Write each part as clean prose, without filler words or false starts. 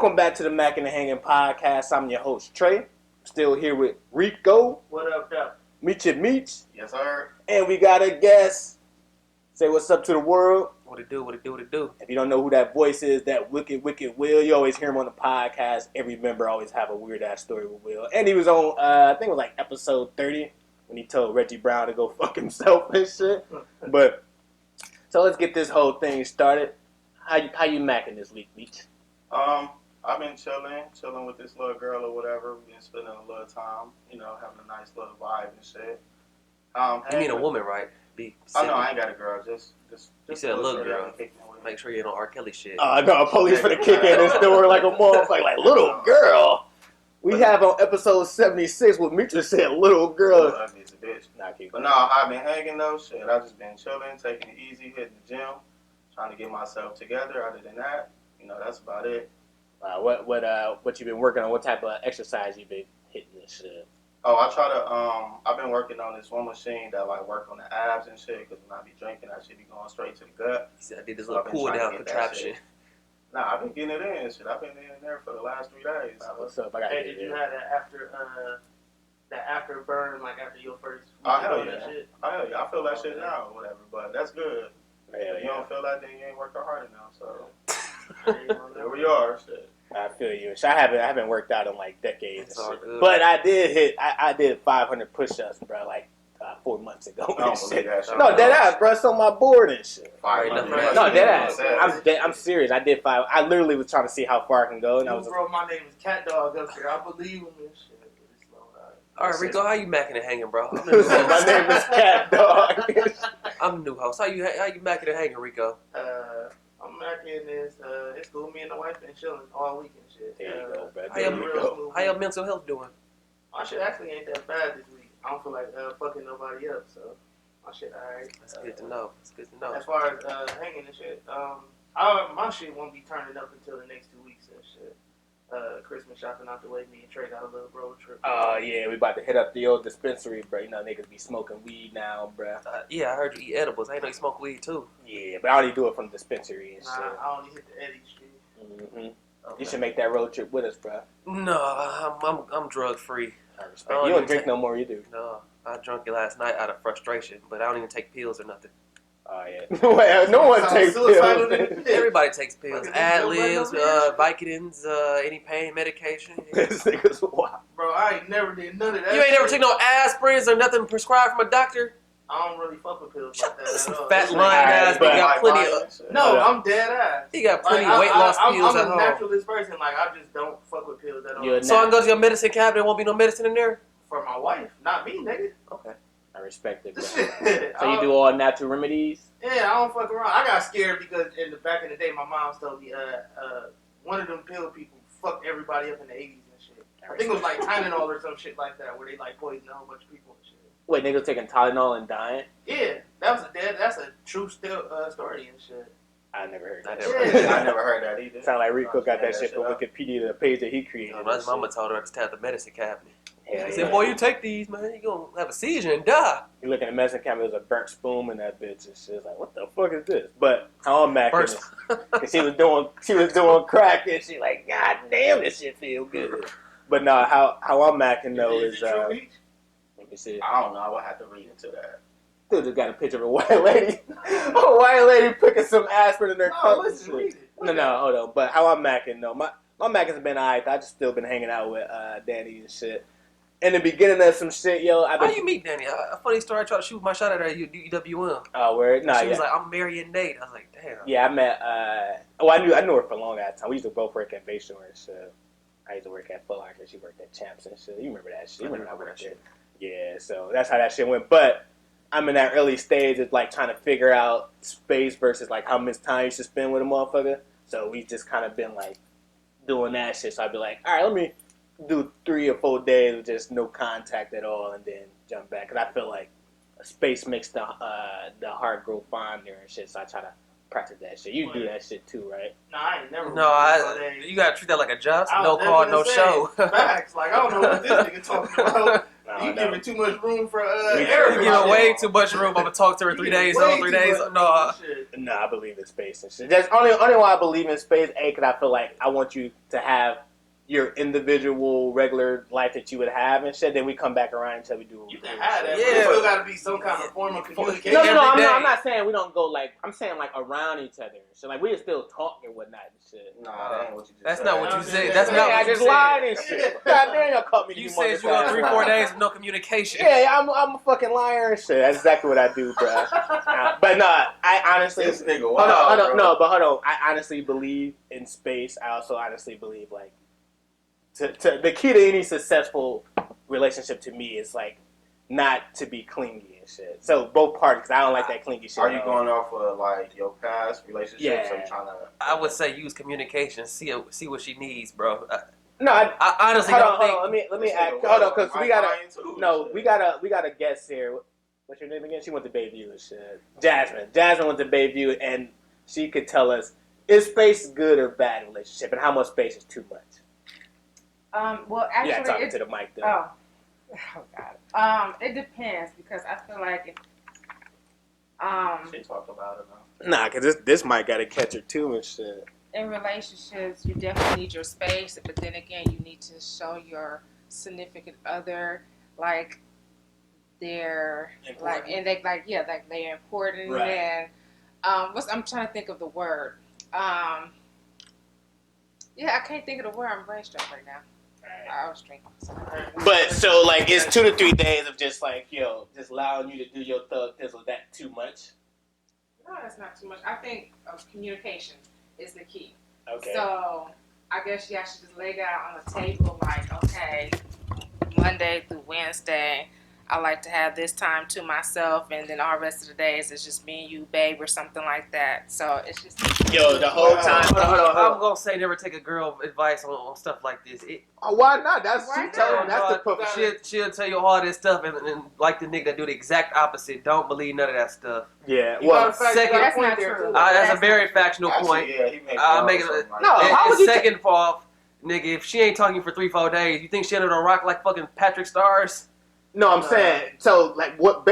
Welcome back to the Mac and the Hanging Podcast. I'm your host, Trey. Still here with Rico. What up, though? Meet. Yes, sir. And we got a guest. Say what's up to the world. What it do? If you don't know who that voice is, that wicked Will, you always hear him on the podcast. Every member always have a weird-ass story with Will. And he was on, I think it was like episode 30, when he told Reggie Brown to go fuck himself and shit. But, so let's get this whole thing started. How you macking this week, Meech? I've been chilling with this little girl or whatever. We've been spending a little time, having a nice little vibe and shit. You mean a woman, right? Oh no, I ain't got a girl. Just you said a little girl. Make sure you don't R. Kelly shit. No, police finna kick in this door like a motherfucker, like little girl. We have on episode 76 what Mitra said, little girl. Ugly as a bitch. Nah, but no, I've been hanging though. Shit, I've just been chilling, taking it easy, hitting the gym, trying to get myself together. Other than that, that's about it. What you been working on? What type of exercise you been hitting this shit? Oh, I try to. I've been working on this one machine that work on the abs and shit. Because when I be drinking, I should be going straight to the gut. He said I did this little cool down contraption. Nah, I've been getting it in. Shit, I've been in there for the last 3 days. What's up? Did you have that after burn, like after your first? Oh hell yeah! Shit? Oh hell yeah! I feel that shit now or whatever. But that's good. If you don't feel that, then you ain't working hard enough. So there we are. Shit. I feel you. I haven't worked out in like decades. And shit. But I did 500 push-ups, bro, like 4 months ago. No, dead ass, bro. It's on my board and shit. No, dead ass. I'm serious. I did 5. I literally was trying to see how far I can go. And I was bro, my name is Cat Dog up here. I believe him and shit. All right, Rico, how you macking and hanging, bro? My name is Cat Dog. I'm the new host. How you macking and hanging, Rico? I'm macking this. It's cool. Me and the wife been chilling all week and shit. There you go, bro. How your mental health doing? My shit actually ain't that bad this week. I don't feel like fucking nobody up, so my shit alright. That's good to know. As far as hanging and shit, my shit won't be turning up until the next 2 weeks and shit. Christmas shopping out the way. Me and Trey got a little road trip. Oh yeah, we about to hit up the old dispensary, bro. Niggas be smoking weed now, bro. Yeah, I heard you eat edibles. I didn't know you smoke weed too. Yeah, but I only do it from the dispensary and shit. I only hit the Eddie shit. Okay. You should make that road trip with us, bro. No, I'm drug free. I respect. You don't drink no more, you do. No, I drunk it last night out of frustration, but I don't even take pills or nothing. Oh yeah. No one takes pills. Everybody takes pills. Adlibs, Vicodins, any pain medication. This nigga's wild. Bro, I ain't never did none of that. You ain't never take no aspirins or nothing prescribed from a doctor? I don't really fuck with pills like that at all. Fat lying ass, but you got plenty of... No, I'm dead ass. You got plenty of weight loss pills at home. I'm a naturalist person. I just don't fuck with pills at all. So I can go to your medicine cabinet, there won't be no medicine in there? For my wife, not me, nigga. Okay. I respect it, bro. So you do all natural remedies? Yeah, I don't fuck around. I got scared because back in the day, my mom told me one of them pill people fucked everybody up in the 80s and shit. I think it was like Tylenol or some shit like that, where they poisoned a whole bunch of people and shit. Wait, niggas taking Tylenol and dying? Yeah, that's a true story and shit. I never heard that. I never heard that either. Sound like Rico got that shit from Wikipedia, the page that he created. No, my mama told her I just had the medicine cabinet. He said, boy, you take these, man, you gonna have a seizure and die. You look in the medicine cabinet, there's a burnt spoon in that bitch and shit. It's like, what the fuck is this? But how I'm macking is, cause she was doing crack and she like, god damn, this shit feel good. But no, how I'm macking though is let me see. I don't know. I would have to read into that. Dude just got a picture of a white lady. A white lady picking some aspirin in her cup. No, hold on. But how I'm macking though, my macking's been alright. I just still been hanging out with Danny and shit. In the beginning of some shit, yo. How you meet Danny? A funny story. I tried to shoot my shot at her at UWM. Oh, where? No, she was like, I'm marrying Nate. I was like, damn. Yeah, I met. I knew her for a long ass time. We used to both work at Bayshore and shit. I used to work at Foot Locker. She worked at Champs and shit. You remember that shit? I remember that shit. Yeah, so that's how that shit went. But I'm in that early stage of trying to figure out space versus how much time you should spend with a motherfucker. So we just kind of been doing that shit. So I'd be like, all right, let me do 3 or 4 days with just no contact at all, and then jump back. Cause I feel like space makes the heart grow fonder and shit. So I try to practice that shit. You do that shit too, right? Nah, I ain't never. No, you gotta treat that like a job. So no call, no show. Facts. I don't know what this nigga talking about. You giving too much room for error. You giving way too much room. I'm gonna talk to her 3 days on, 3 days. No, No, I believe in space and shit. That's only why I believe in space. Because I feel like I want you to have your individual regular life that you would have and shit. Then we come back around until we do. You can have that, but Yeah. there still got to be some kind of form of communication. No, Every day. I'm not saying we don't go like. I'm saying like around each other and shit. Like we still talk and whatnot and shit. Nah, that ain't what you just That's said. not what you Yeah, said. That's not I what you just said. lied and shit. God damn, y'all caught me. You said you go 3-4 days with no communication. Yeah, I'm a fucking liar and shit. That's exactly what I do, bro. But no, I honestly. This nigga Hold wild, on, bro. no, but hold on. I honestly believe in space. I also honestly believe like the key to any successful relationship to me is like not to be clingy and shit. So both parties, 'cause I don't like that clingy shit. Are you going off of like your past relationships? Yeah. Or you trying to? I would say use communication. See what she needs, bro. No, I honestly hold don't on, think. hold on. Let me This ask. nigga Hold on, wild. because My we gotta. mind too, No, shit. we got a guest here. What's your name again? She went to Bayview and shit. Jasmine went to Bayview, and she could tell us, is space good or bad relationship, and how much space is too much? Well, actually, Yeah, talking to the mic though. oh God. It depends because I feel like if, She talked about it now. Nah, because this mic got to catch her too and shit. in relationships, you definitely need your space, but then again, you need to show your significant other like they're Important. like and they like they're important Right. and I'm trying to think of the word. Yeah, I can't think of the word. I'm brainstorming right now. I was drinking. But so like, it's 2 to 3 days of just like just allowing you to do your thug thizzle. That too much? No, that's not too much. I think communication is the key. Okay. So I guess I should just lay down on the table like, okay, Monday through Wednesday, I like to have this time to myself, and then all the rest of the days it's just me and you, babe, or something like that. So it's just Yo, the whole time. Hold on. I'm gonna say never take a girl advice on stuff like this. Why not? That's Why she told not? him. That's the perfect. She'll tell you all this stuff, and like the nigga that do the exact opposite. Don't believe none of that stuff. Yeah. You Well, got a fact, second- you got a That's point not there, true. too. That's a That's very not factual Actually, point. yeah, he makes Make it- something like No, that. how And would you second off, nigga, if she ain't talking for 3-4 days, you think she under a rock like fucking Patrick Stars? no, I'm saying so. Like, what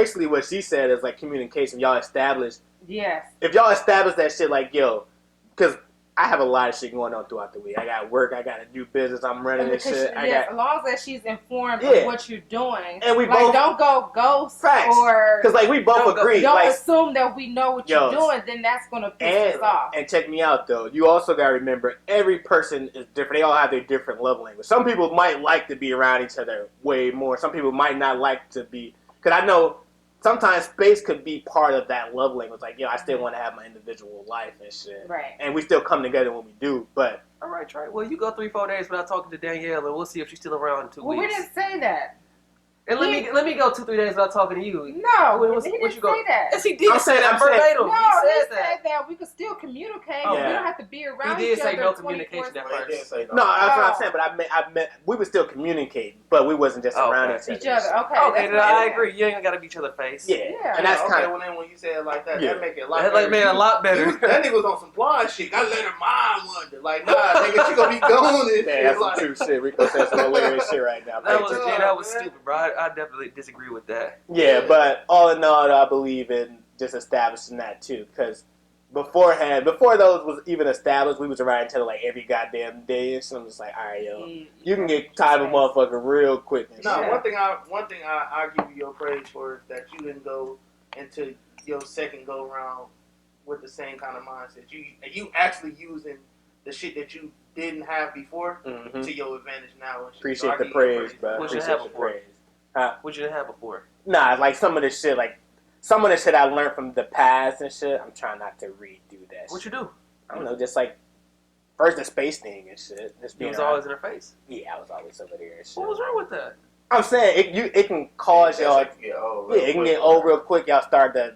she said is like communication. Y'all established. yes. If y'all establish that shit, like because I have a lot of shit going on throughout the week. I got work. I got to do business. I'm running this Because shit. as long as she's informed Yeah. of what you're doing, And we like both- don't go ghost Facts. or Because like we both Don't go- agree. don't Like, assume that we know what Yo, you're doing. Then that's gonna piss us off. and check me out though. You also gotta remember every person is different. They all have their different love language. Some people might like to be around each other way more. Some people might not like to be. Because I know sometimes space could be part of that love language. Like, I still want to have my individual life and shit. Right. And we still come together when we do. But All right, Trey. Well, you go 3-4 days without talking to Danielle, and we'll see if she's still around in 2 Well, we weeks. didn't say that. And let me go 2-3 days without talking to you. No, What he you didn't go- say that. Yes, he did. I'm saying- that I'm saying- verbatim. No, he said said that we could still communicate. Oh, We yeah. don't have to be around He did each say other no 24/7. communication at Well, he did first. say no, that's what I'm Oh. saying. But I meant we would still communicate, but we wasn't just Oh, around okay. each Each other. other. Okay. Okay, that's then what I I'm agree. You ain't gotta be each other face. Yeah. Yeah. And that's okay, kind of. well, then when you say it like that, Yeah. that make it a lot That better. made it a lot better. That nigga was on some blind shit. I let her mind wander. Like, nah, nigga, she gonna be gone and Man, shit. that's some Like, true shit. Rico says some hilarious shit right now. That was Thank you. that was Man. stupid, bro. I definitely disagree with that. Yeah, but all in all, I believe in just establishing that too. Because before those was even established, we was around each other like every goddamn day. And so I'm just like, all right, yo, you can get tired of a motherfucker real quick. And no, shit. one thing I give you your praise for is that you didn't go into your second go round with the same kind of mindset. You actually using the shit that you didn't have before Mhm. to your advantage now. And shit. Appreciate So I the give you your praise, bro. What you Appreciate have the before? praise. What you didn't have before? Nah, like some of the shit I learned from the past and shit. I'm trying not to redo that. What shit. you do? I don't know, just like first the space thing and shit. Just You being was around- always in her face. Yeah, I was always over there and shit. What was wrong with that? I'm saying it can cause y'all. That shit can get old Yeah, real it can quick, get old bro. real quick. Y'all start to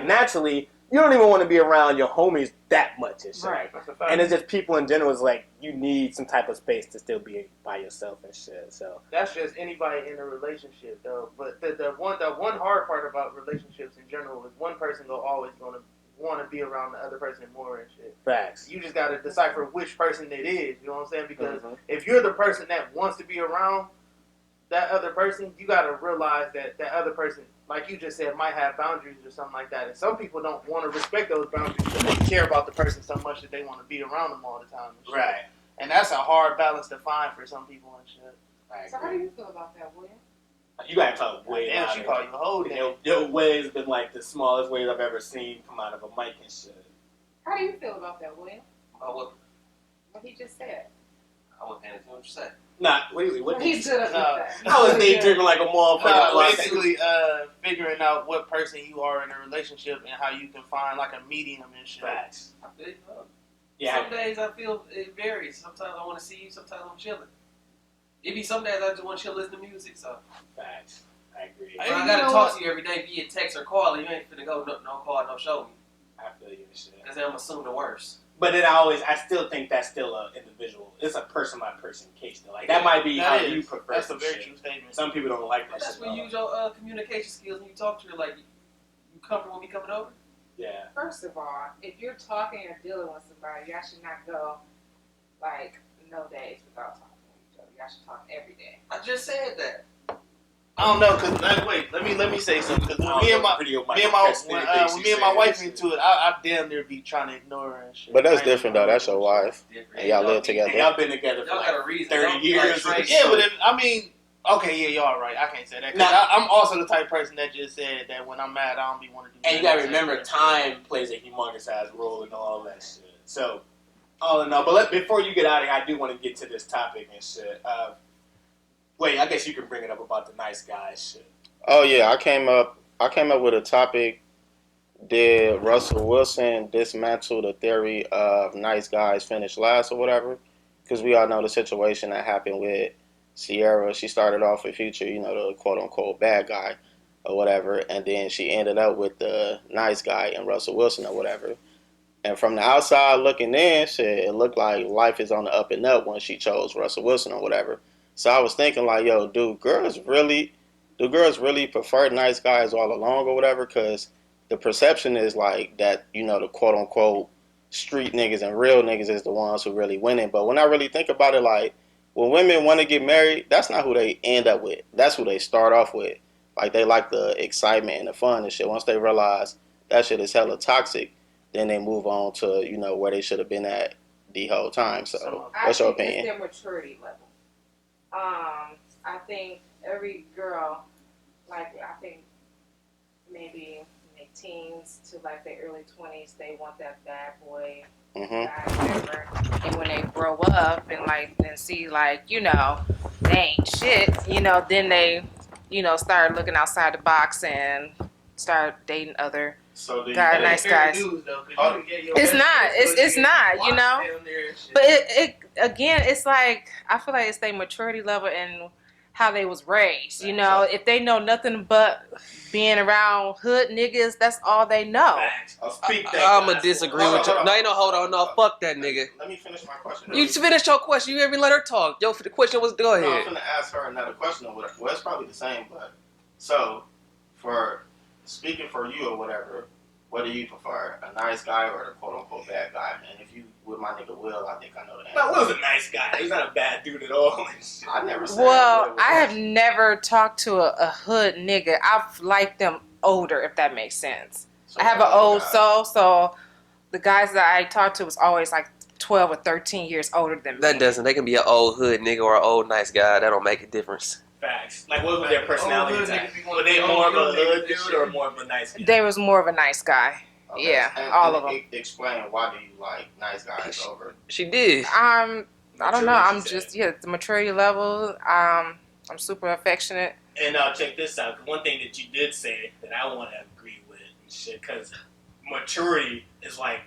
naturally. You don't even want to be around your homies that much and shit. Right. That's a fact. And it's just people in general is like you need some type of space to still be by yourself and shit. So That's just anybody in a relationship, though. But the one hard part about relationships in general is one person always gonna want to be around the other person more and shit. facts. You just gotta decipher which person it is. You know what I'm saying? Because Mhm. if you're the person that wants to be around that other person, you gotta realize that that other person like you just said, might have boundaries or something like that. And some people don't want to respect those boundaries because they care about the person so much that they want to be around them all the time. And shit. Right. And that's a hard balance to find for some people and shit. So how do you feel about that, William? You gotta talk way Damn, she called you a hoe then. Your way has been like the smallest ways I've ever seen come out of a mic and shit. How do you feel about that, William? What What he just said. I wasn't paying attention to what you said. Nah, wait, what did He stood up with that. I was daydreaming like a motherfucker. No, basically, figuring out what person you are in a relationship and how you can find like a medium and shit. Facts. I feel you, bro. Yeah. Some days I feel it varies. Sometimes I want to see you. Sometimes I'm chilling. It be some days I just want to chill, listen to music. So Facts. I agree. I gotta talk to you every day via text or call, and you ain't finna go no call, no show me. I feel you and shit. Because then I'm assuming the worst. But then I still think that's still an individual. It's a person by person case though. Like that might be how you prefer. That's a some very shit. true statement. Some people don't like that. But that's shit when you use your communication skills when you talk to her. Like, you comfortable with me coming over? Yeah. First of all, if you're talking or dealing with somebody, y'all should not go like no days without talking to each other. Y'all should talk every day. I just said that. I don't know, cause wait, let me say something. Cause when me and my wife into it, I damn near be trying to ignore her and shit. But that's different though. That's your wife, and y'all live together. And y'all been together for Y'all like got a reason. 30 years. Yeah, but okay, yeah, y'all right. I can't say that. Cause I'm also the type of person that just said that when I'm mad, I don't be wanting to do. And you gotta remember, time plays a humongous ass role in all that shit. So, all in all, but before you get out of here, I do want to get to this topic and shit. Wait, I guess you can bring it up about the nice guys shit. Oh yeah, I came up with a topic. Did Russell Wilson dismantle the theory of nice guys finish last or whatever? Because we all know the situation that happened with Sierra. She started off with Future, the quote unquote bad guy or whatever, and then she ended up with the nice guy and Russell Wilson or whatever. And from the outside looking in, shit, it looked like life is on the up and up when she chose Russell Wilson or whatever. So I was thinking like, yo, do girls really prefer nice guys all along or whatever? Because the perception is like that, the quote unquote street niggas and real niggas is the ones who really winning. But when I really think about it, like when women want to get married, that's not who they end up with. That's who they start off with. Like they like the excitement and the fun and shit. Once they realize that shit is hella toxic, then they move on to, where they should have been at the whole time. So what's your opinion? It's their maturity level. I think every girl, like I think maybe in their teens to like their early 20s, they want that bad boy guy, whatever. And when they grow up and see like, they ain't shit, then they, start looking outside the box and start dating other nice guys. It's not, But it again, it's like I feel like it's their maturity level and how they was raised. If they know nothing but being around hood niggas, that's all they know. I'm gonna disagree with you. No, hold on. No, fuck that nigga. Let me finish my question. You finished your question. You didn't even let her talk. Yo, the question was, go ahead. I'm gonna ask her another question or whatever. Well, it's probably the same, but so for speaking for you or whatever, what do you prefer, a nice guy or a quote-unquote bad guy? And if you with my nigga Will, I think I know the answer. No, Will's a nice guy. He's not a bad dude at all. I never said Well, Will I have never talked to a hood nigga. I've liked them older, if that makes sense. So I have an old soul, so the guys that I talked to was always like 12 or 13 years older than me. That doesn't. They can be an old hood nigga or an old nice guy. That don't make a difference. Facts. Like, what was their personality type? Were they more of a hood dude or more of a nice guy? They was more of a nice guy. Okay. Yeah, and all of them. Explain why do you like nice guys over? She did. I don't know. I'm just the maturity level. I'm super affectionate. And check this out. One thing that you did say that I want to agree with and shit, because maturity is like,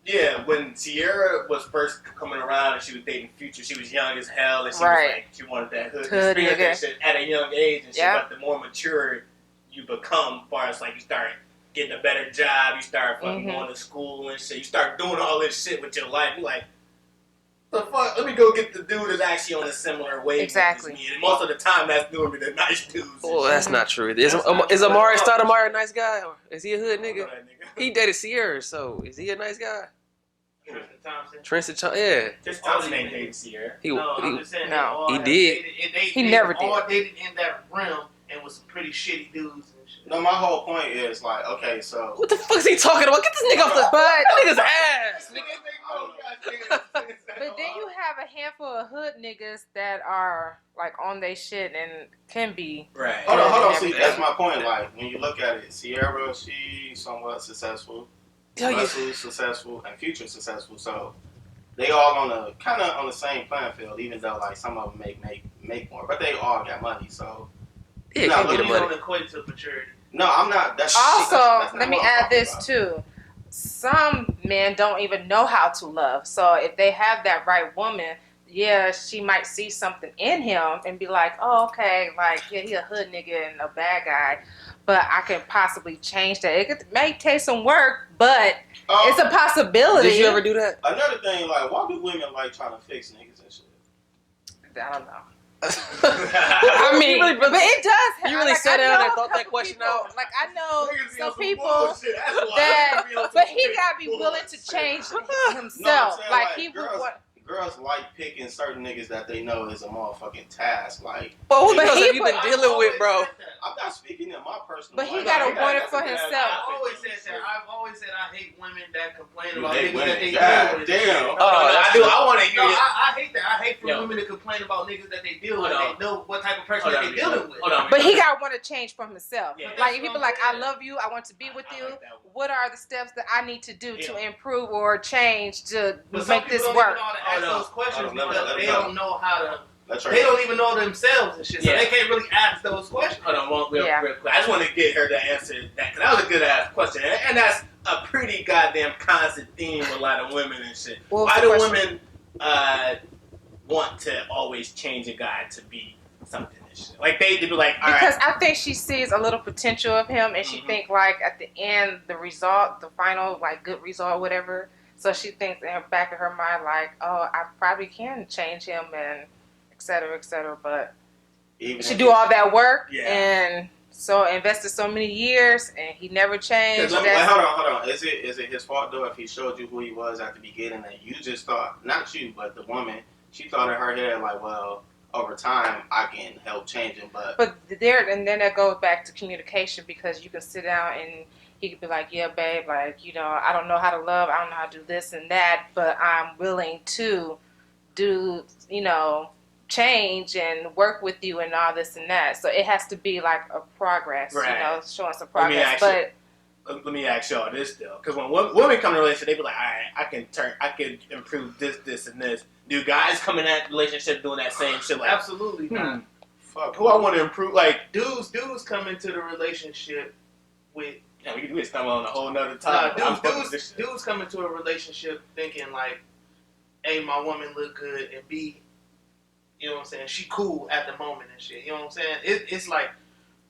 yeah, when Sierra was first coming around and she was dating Future, she was young as hell and she was like, she wanted that hood experience that shit at a young age and shit. But the more mature you become, as far as like you start getting a better job, you start fucking going to school and shit, you start doing all this shit with your life, you're like, the fuck, let me go get the dude that's actually on a similar wave as me. And most of the time, that's normally the nice dudes. Oh, that's not true. Is Amari Stoudemire a nice guy? Or is he a hood nigga? He dated Sierra, so is he a nice guy? Tristan Thompson, yeah. Tristan Thompson ain't dating Sierra. He did. He never did. All dated in that realm, and with some pretty shitty dudes and shit. No, my whole point is like, okay, so What the fuck is he talking about? Get this nigga off the But nigga's ass. But then you have a handful of hood niggas that are like on their shit and can be. Right. Hold on. and See, everything. that's my point. Like, when you look at it, Sierra, she's somewhat successful. Russell's successful and Future successful. So they all on the kind of on the same playing field, even though like some of them make more, but they all got money. So Yeah, it can't be the You money. don't equate to maturity. no, I'm not. That's Also, that's not let me what I'm add talking this about. too. Some men don't even know how to love. So if they have that right woman, yeah, she might see something in him and be like, oh, okay, like, yeah, he a hood nigga and a bad guy, but I can possibly change that. May take some work, but it's a possibility. Did you ever do that? Another thing, like, why do women like trying to fix niggas and shit? I don't know. I I mean, but it does happen. You really Like, sat I down know and a thought that couple question people, out? Like, I know Niggas be some on some people bullshit. That's why that, niggas be on some but he big gotta be willing to bullshit. change No, I'm himself. saying, Like, like, he would girls- want. Girls like picking certain niggas that they know is a motherfucking task. Like, But who But girls he have you put- been dealing with, bro? I'm not speaking in my personal But he life. gotta Like, want it that's for a good ass himself. I've always said that. I've always said I hate women that complain You about hate niggas that women? they God deal with. damn. No, I do. I want to hear No, you. I hate that. I hate for Yo. women to complain about niggas that they deal Hold with. on. They know what type of person Hold that on, they dealing with. Hold on. But he gotta want to change for himself. Yeah. Like, if That's he be what like, I'm I saying. love you, I want to be with I you. like that one. What are the steps that I need to do to Yeah. improve or change to But some make people this don't work? even know how to ask Hold on. those questions Hold on, because let they him go. don't know how to. That's her. They don't even know themselves and shit, so Yeah. they can't really ask those questions. Hold on, real Yeah. quick. I just want to get her to answer that, because that was a good ass question. And that's a pretty goddamn constant theme with a lot of women and shit. What was Why the do question? women want to always change a guy to be something and shit? Like, they be like, all Because right. I think she sees a little potential of him, and she Mhm. think like at the end, the result, the final like good result, whatever. So she thinks in her back of her mind, like, oh, I probably can change him and et cetera, et cetera. But Even she if do it's- all that work Yeah. and so invested so many years, and he never changed. Wait, That's- hold on. Is it his fault though if he showed you who he was at the beginning and you just thought, not you, but the woman, she thought in her head like, well, over time I can help change him, but and then that goes back to communication, because you can sit down and he could be like, yeah, babe, like, you know, I don't know how to love, I don't know how to do this and that, but I'm willing to do, you know, change and work with you and all this and that. So it has to be like a progress, Right. you know, showing some Let me progress. ask But Let me ask y'all this though, because when women come to a relationship, they be like, all right, I can improve this, and this. Do guys come in that relationship doing that same shit? Like, Absolutely not. fuck. who I want to improve? Like, Dudes come into the relationship with yeah, we just come on a whole nother topic. I'm fucking with this shit. dudes come into a relationship thinking like, A, my woman look good, and B, you know what I'm saying, she cool at the moment and shit. You know what I'm saying? It's like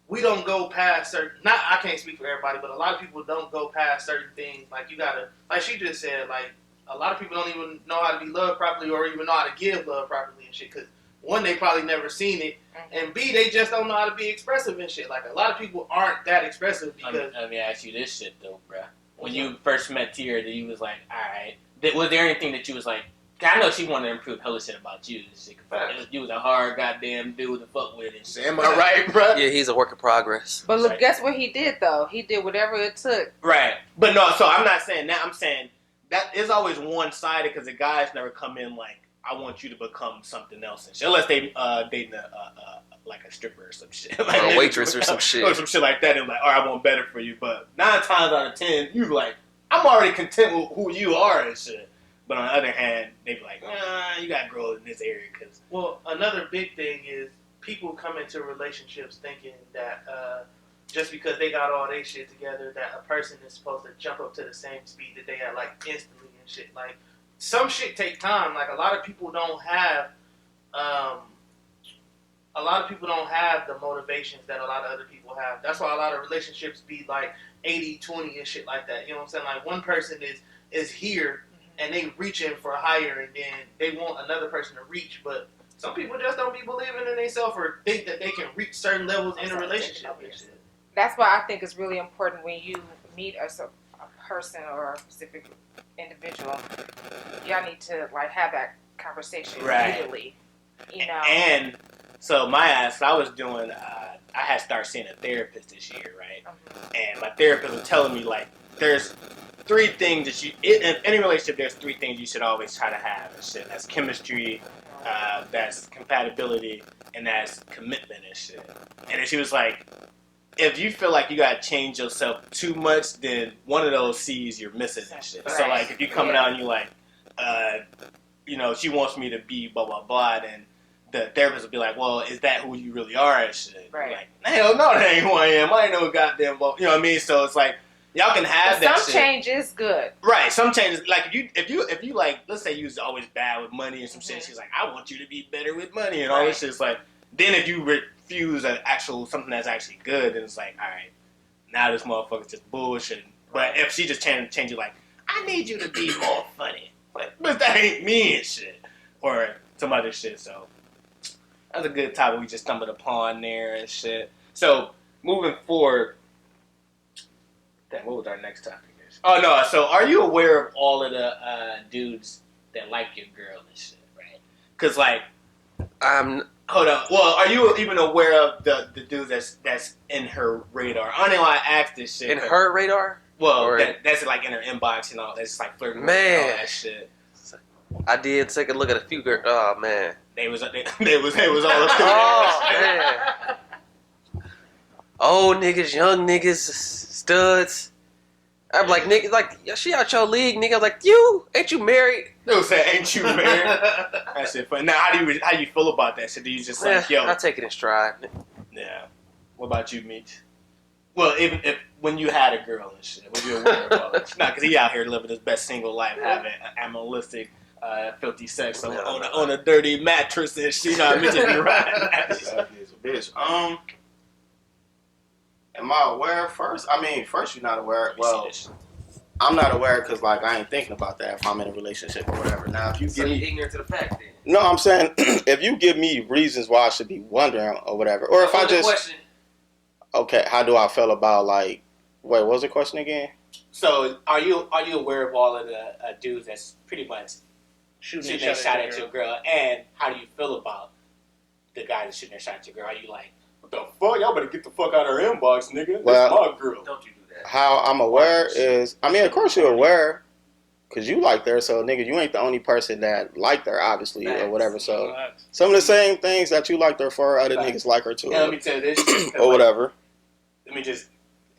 we don't go past certain. Not I can't speak for everybody, but a lot of people don't go past certain things. Like you gotta, like she just said, like a lot of people don't even know how to be loved properly or even know how to give love properly and shit. Because one, they probably never seen it, and B, they just don't know how to be expressive and shit. Like a lot of people aren't that expressive because. Let me ask you this shit though, bruh. When you first met Tierra, you was like, all right. Was there anything that you was like? I know she wanted to improve hella shit about you. Shit, you was a hard goddamn dude to fuck with and shit. Am I right, bruh? Yeah, he's a work in progress. But look, Right. guess what he did though? He did whatever it took. Right. But no, so I'm not saying that. I'm saying that is always one-sided because the guys never come in like, I want you to become something else and shit. Unless they dating like a stripper or some shit. Like, Or a waitress or some shit. Or some shit like that. And like, all right, I want better for you. But 9 times out of 10, you like, I'm already content with who you are and shit. But on the other hand, they be like, you got to grow in this area because... Well, another big thing is people come into relationships thinking that just because they got all their shit together, that a person is supposed to jump up to the same speed that they had like instantly and shit. Like some shit take time. Like a lot of people don't have, the motivations that a lot of other people have. That's why a lot of relationships be like 80-20 and shit like that. You know what I'm saying? Like one person is here and they reaching for higher, and then they want another person to reach, but some people just don't be believing in themselves or think that they can reach certain levels in a relationship and shit. That's why I think it's really important when you meet a person or a specific individual, y'all need to like have that conversation Right. immediately. You know, And So my ass, I was doing. I had started seeing a therapist this year, right? And my therapist was telling me like, there's 3 things that in any relationship, there's 3 things you should always try to have and shit. That's chemistry, that's compatibility, and that's commitment and shit. And then she was like, if you feel like you gotta change yourself too much, then one of those C's you're missing and shit. Right. So like, if you coming out and you like, she wants me to be blah blah blah, then the therapist will be like, well, is that who you really are and shit? Right. Like, hell no, that ain't who I am. I ain't no goddamn blah. You know what I mean? So it's like, y'all can have that some shit. change is good. Right, some changes. Like if you like, let's say you was always bad with money and some shit. She's like, I want you to be better with money and all this shit. It's like, then if you refuse something that's actually good, then it's like, all right, now this motherfucker's just bullshit. But if she just change you, like, I need you to be more funny, but that ain't me and shit, or some other shit. So that's a good topic we just stumbled upon there and shit. So moving forward. Then what was our next topic? Oh no! So are you aware of all of the dudes that like your girl and shit, right? Because like, hold on. Well, are you even aware of the dudes that's in her radar? I don't know why I asked this shit. In her radar? Well, that's like in her inbox and all. That's just like flirting with all that shit. I did take a look at a few girls. Oh man, they was all up there. Oh man. Old niggas, young niggas, studs. I'm like, nigga, like, she out your league, nigga. I'm like, ain't you married? No, say, ain't you married? That shit funny. Now, how do you feel about that shit? Do you just like, yo? I take it in stride. Yeah. What about you, Meech? Well, if when you had a girl and shit, was you aware of all that? Nah, because he out here living his best single life, having animalistic, filthy sex on a dirty mattress and shit. You know, Meech is right. Bitch. Am I aware first? I mean, first you're not aware. Well, I'm not aware because like I ain't thinking about that if I'm in a relationship or whatever. Now, if you give me ignorant to the fact, then. No, I'm saying if you give me reasons why I should be wondering or whatever, or if I just question. Okay, how do I feel about like? Wait, what was the question again? So, are you aware of all of the dudes that's pretty much shooting their shot at your girl, and how do you feel about the guy that's shooting their shot at your girl? Are you like, what the fuck? Y'all better get the fuck out of her inbox, nigga. That's my girl. Don't you do that. How I'm aware is, I mean, of course you're aware, because you liked her, so nigga, you ain't the only person that liked her, obviously, or whatever. So some of the same things that you liked her for, other niggas like her too. Yeah, let me tell you this. Or whatever. Let me just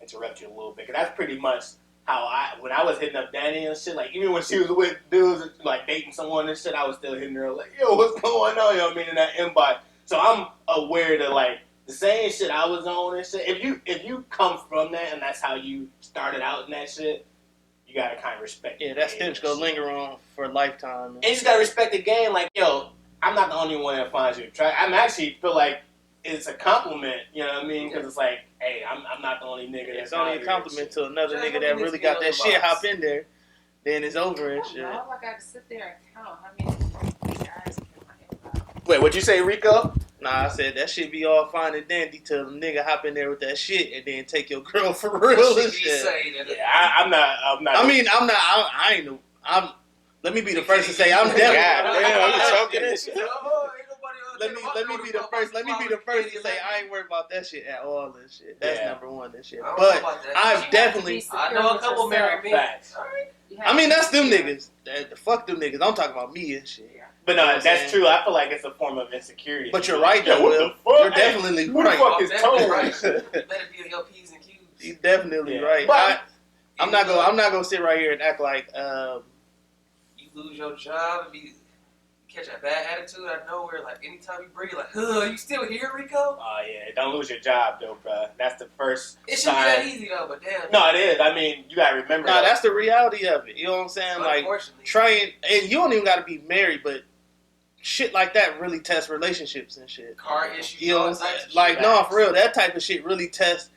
interrupt you a little bit, because that's pretty much how when I was hitting up Danny and shit, like, even when she was with dudes, like, dating someone and shit, I was still hitting her, like, yo, what's going on? You know what I mean, in that inbox. So I'm aware that, like, the same shit I was on and shit, if you come from that and that's how you started out in that shit, you gotta kind of respect it. Yeah, that stench gonna linger on for a lifetime. And you just gotta respect the game, like, yo, I'm not the only one that finds you attractive. I'm actually feel like it's a compliment, you know what I mean? Because it's like, hey, I'm not the only nigga that's It's only a compliment to another nigga that really got that shit hop in there. Then it's over and shit. I got to sit there and count how many guys in my inbox. Wait, what'd you say, Rico? Nah, I said that shit be all fine and dandy till the nigga hop in there with that shit and then take your girl for real and shit. Yeah, I'm not. I mean, I'm not. I ain't. Let me be the first to say I'm definitely. I'm choking this shit. Let me be the first. Let me be the first to say I ain't worried about that shit at all and shit. That's number one and shit. But I've definitely. I know a couple married men. I mean, that's them niggas. Fuck them niggas. I'm talking about me and shit. But no, that's true. I feel like it's a form of insecurity. But you're right, though, Will. You're definitely right. Who the fuck is Tone? Right. Better be on your P's and Q's. You're definitely right. But I'm not gonna sit right here and act like you lose your job and catch a bad attitude out of nowhere. Like anytime you bring it, like, you still here, Rico? Oh yeah, don't lose your job though, bro. That's the first. It shouldn't be that easy though, but damn. No, it is. I mean, you gotta remember. Nah, that's the reality of it. You know what I'm saying? Like, trying, and you don't even gotta be married, but shit like that really tests relationships and shit. Car issues. You know what I'm saying? Like, no, for real, that type of shit really tests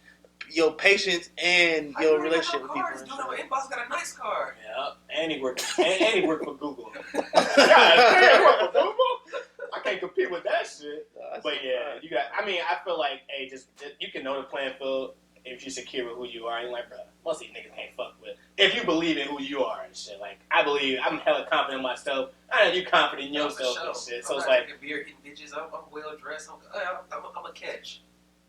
your patience and your relationship with people. Dude, my inbox got a nice car. Yeah, and he worked for Google. I can't compete with that shit. But yeah, you got. I mean, I feel like, hey, just you can know the playing field if you're secure with who you are, and you're like, bro, most of these niggas can't fuck with. If you believe in who you are and shit, like I believe, I'm hella confident in myself. I know you confident in yourself and shit. So I'm it's not like, drinking beer, hitting bitches. I'm well dressed. I'm a catch.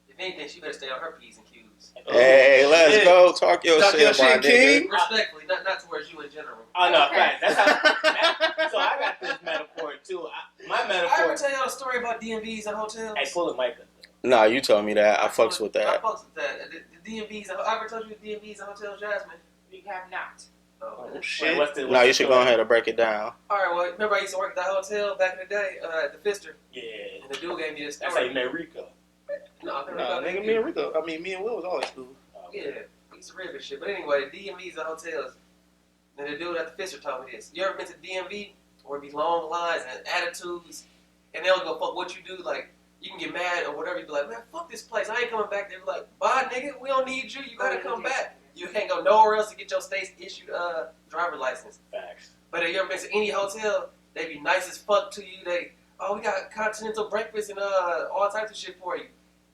If anything, she better stay on her P's and Q's. Hey, let's shit. go. Talk your Talk shit, your my shit, nigga. King. Respectfully, not towards you in general. Oh no, Okay. right. That's how. So I got this metaphor too. My I ever metaphor. tell y'all a story about DMVs and hotels? Hey, pull the mic up. Nah, you told me that. I fucks with I that. fucks with that. The DMVs. I ever told you the DMVs and hotels, Jasmine? You have not. Oh, Oh Wait, shit. what's the? No, you should go story? ahead and break it down. All right. Well, remember I used to work at that hotel back in the day at the Pfister, Yeah, and the dude gave me this story. that's how you met Rico. No, I never Nah, got nigga, that. me and Rico. I mean, me and Will was always cool. Yeah, we used to rib and shit. But anyway, the DMVs and hotels. And the dude at the Pfister told me this. You ever been to DMV where it be long lines and attitudes, and they don't go fuck what you do? Like, you can get mad or whatever. You be like, man, fuck this place. I ain't coming back. They be like, bye, nigga. We don't need you. You gotta come back. You can't go nowhere else to get your state's issued driver license. Facts. But if you ever been to any hotel, they be nice as fuck to you. We got continental breakfast and all types of shit for you.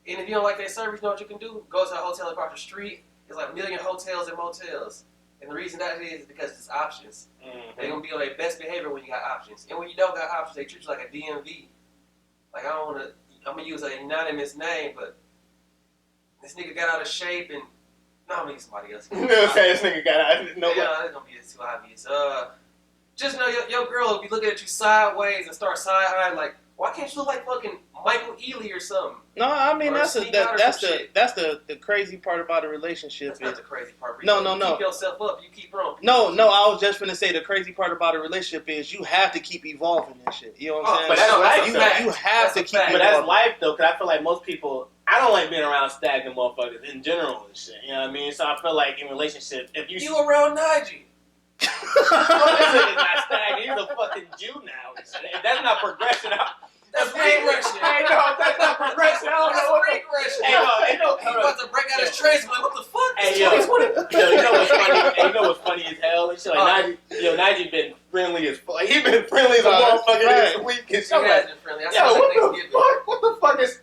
And if you don't like their service, you know what you can do? Go to a hotel across the street. There's like a million hotels and motels. And the reason that is because it's options. They're gonna be on their best behavior when you got options. And when you don't got options, they treat you like a DMV. Like I'm gonna use an anonymous name, but this nigga got out of shape and I'm gonna use somebody else. You know what I'm saying? This nigga got out. No, Yeah, it's gonna be too obvious. Just know your girl will be looking at you sideways and start side-eyeing like, why can't you look like fucking Michael Ealy or something? No, I mean Or that's sneak out or that's some the shit. that's the crazy part about a relationship That's is not the crazy part. No, You no, no. Keep yourself up. You keep wrong. no. I was just gonna say the crazy part about a relationship is you have to keep evolving and shit. You know what I'm saying? but that's life, you, though. you have That's to a keep fact. But evolving. that's life though, because I feel like most people, I don't like being around stagnant motherfuckers in general and shit. You know what I mean? So I feel like in relationships, if You around Nigel. this nigga's not stagnant, he's a fucking Jew now and shit. If that's not progression, That's regression. Hey, no, that's not progression. I don't That's know what the regression. Hey, no, He's about to break out his trace. Like, what the fuck? Hey, It's yo. 2020. Yo, you know what's funny? Hey, you know what's funny as hell? And shit, like, Najee been friendly as fuck. Like, he been friendly as a motherfucker this week and shit. He I'm has like, been friendly. I yo, saw that what the Thanksgiving. fuck? What the fuck is...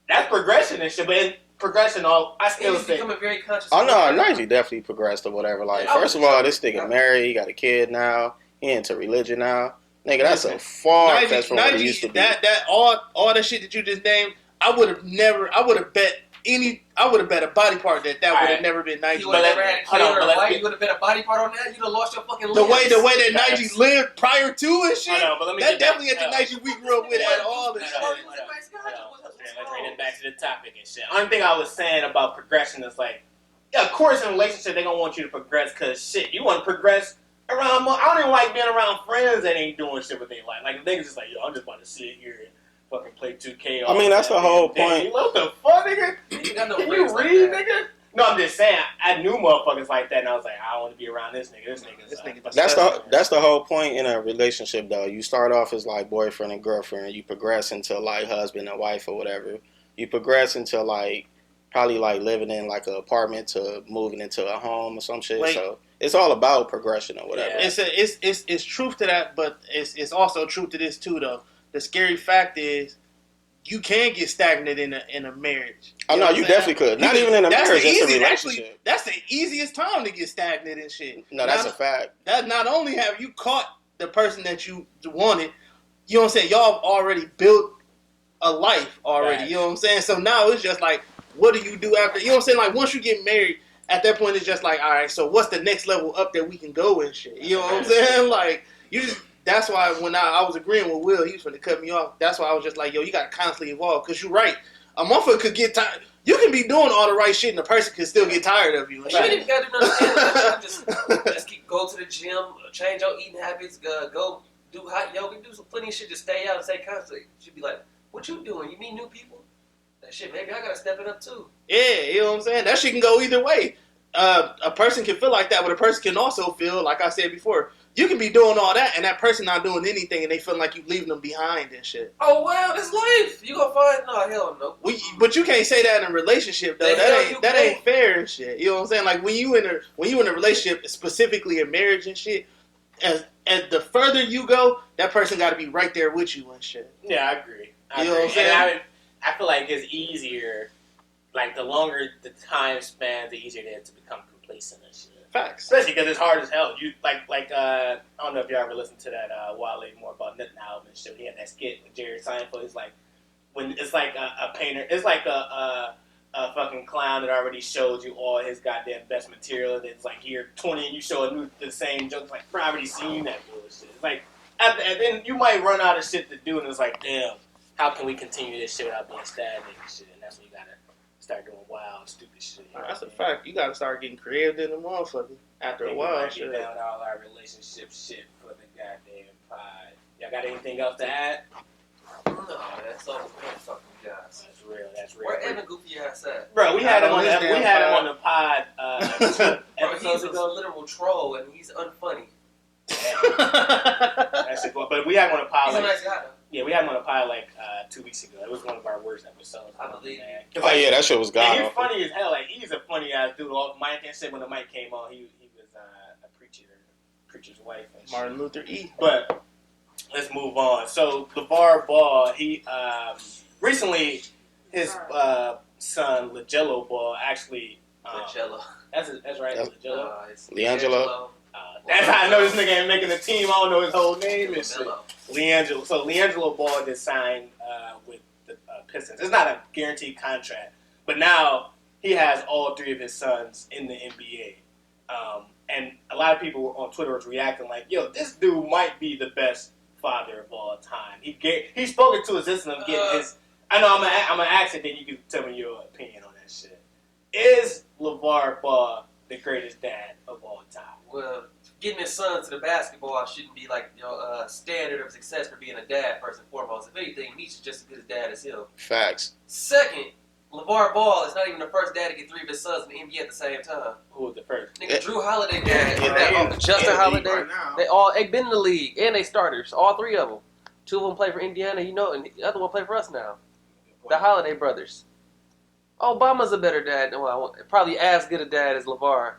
That's progression and shit, but in progression, I still He's say... becoming very conscious. Oh of no, it. Nigel definitely progressed or whatever. Like, Yeah. first of all, this nigga married, he got a kid now, he into religion now. Nigga, that's a far fetch from what he used to be. That all the shit that you just named, I would have bet a body part that would have Alright. never been Nigel. You would have never had a hold kid on, or but a let's wife. get- You would have been a body part on that. You'd have lost your fucking The limbs. way that Facts. Nigel lived prior to and shit, Hold on, but let me that get definitely back- ain't the Nigel we grew up with at all. And Hold shit. on, let's bring it back to the topic and shit. Only thing I was saying about progression is like, yeah, of course in a relationship they gonna want you to progress because shit, you want to progress around. I don't even like being around friends that ain't doing shit with their life. Like niggas just like, yo, I'm just about to sit here and fucking play 2K. I mean, that's the whole point. What the fuck, nigga? You got no Can friends you like read, that. nigga? No, I'm just saying. I knew motherfuckers like that, and I was like, I don't want to be around this nigga. This nigga. That's the whole point in a relationship, though. You start off as like boyfriend and girlfriend. You progress into like husband and wife or whatever. You progress into like probably like living in like an apartment to moving into a home or some shit. Wait. So it's all about progression or whatever. Yeah. It's truth to that, but it's also truth to this too though. The scary fact is you can get stagnant in a marriage. Oh no, you definitely could. Not even in a That's marriage, the just a easiest, relationship. actually, that's the easiest time to get stagnant and shit. No, that's a fact. That not only have you caught the person that you wanted, you know what I'm saying? Y'all have already built a life already. Right. You know what I'm saying? So now it's just like, what do you do after? You know what I'm saying? Like once you get married, at that point it's just like, all right, so what's the next level up that we can go and shit? You know what I'm saying? Like you just. That's why when I was agreeing with Will, he was going to cut me off. That's why I was just like, yo, you got to constantly evolve. Because you're right. A motherfucker could get tired. You can be doing all the right shit and the person can still get tired of you. You ain't even got to do nothing. Just keep go to the gym, change your eating habits, go do hot yoga, do some plenty of shit to stay out and stay constant. She'd be like, "What you doing? You meet new people? That shit, maybe I gotta step it up too." Yeah, you know what I'm saying? That shit can go either way. A person can feel like that, but a person can also feel, like I said before, you can be doing all that and that person not doing anything and they feel like you leaving them behind and shit. Oh well, this life. You gonna find hell no. But you can't say that in a relationship though. The hell That you ain't can't. fair and shit. You know what I'm saying? Like when you in a relationship, specifically in marriage and shit, as the further you go, that person got to be right there with you and shit. Yeah, I agree. You know what I'm saying? And I feel like it's easier. like the longer the time span, the easier it is to become complacent and shit. Facts. Especially because it's hard as hell. You like I don't know if y'all ever listened to that Wale more about Nothing album and shit. He had that skit with Jerry Seinfeld. It's like when it's like a painter. It's like a fucking clown that already showed you all his goddamn best material. And it's like here 20 and you show the same joke. It's like bro, I already seen that bullshit. It's like and then you might run out of shit to do and it's like damn, how can we continue this shit without being stagnant and shit? And that's when you gotta start doing wild, stupid shit. That's a fact. You gotta start getting creative in the motherfucker after a while. Shit. Down all our relationship shit for the goddamn pod. Y'all got anything else to add? No, that's all the fucking guys. That's real. That's real. Where Evan Goofy ass at? Bro, we had him on this the pod Bro, he's episodes a ago. literal troll and he's unfunny. That's it. But we had him on the pod. He's a nice guy though. Yeah, we had him on the pod like 2 weeks ago. It was one of our worst episodes. I believe man. Oh yeah, that shit was And god. he's funny as hell. Like he's a funny ass dude. Off mic and shit. When the mic came on, he was a preacher's wife and shit. Martin Luther E. But let's move on. So LeVar Ball, he recently his son LaJello Ball actually. Cello. That's right, Yep. LaJello. It's LiAngelo. That's how I know this nigga ain't making the team. I don't know his whole name and shit. Mello. LiAngelo. So LiAngelo Ball just signed with the Pistons. It's not a guaranteed contract, but now he has all three of his sons in the NBA. And a lot of people on Twitter was reacting like, "Yo, this dude might be the best father of all time." He spoke it to his system of getting his. I know I'm gonna ask it, then you can tell me your opinion on that shit. Is LeVar Ball the greatest dad of all time? Well, getting his son to the basketball shouldn't be like standard of success for being a dad first and foremost. If anything, Meech's just as good a dad as him. Facts. Second, LeVar Ball is not even the first dad to get three of his sons in the NBA at the same time. Who was the first? Nigga, Drew Holiday dad, Yeah, Justin Holiday, Right now. they been in the league and they starters, all three of them. Two of them play for Indiana, and the other one play for us now. The Holiday brothers. Obama's a better dad. Well, probably as good a dad as LeVar.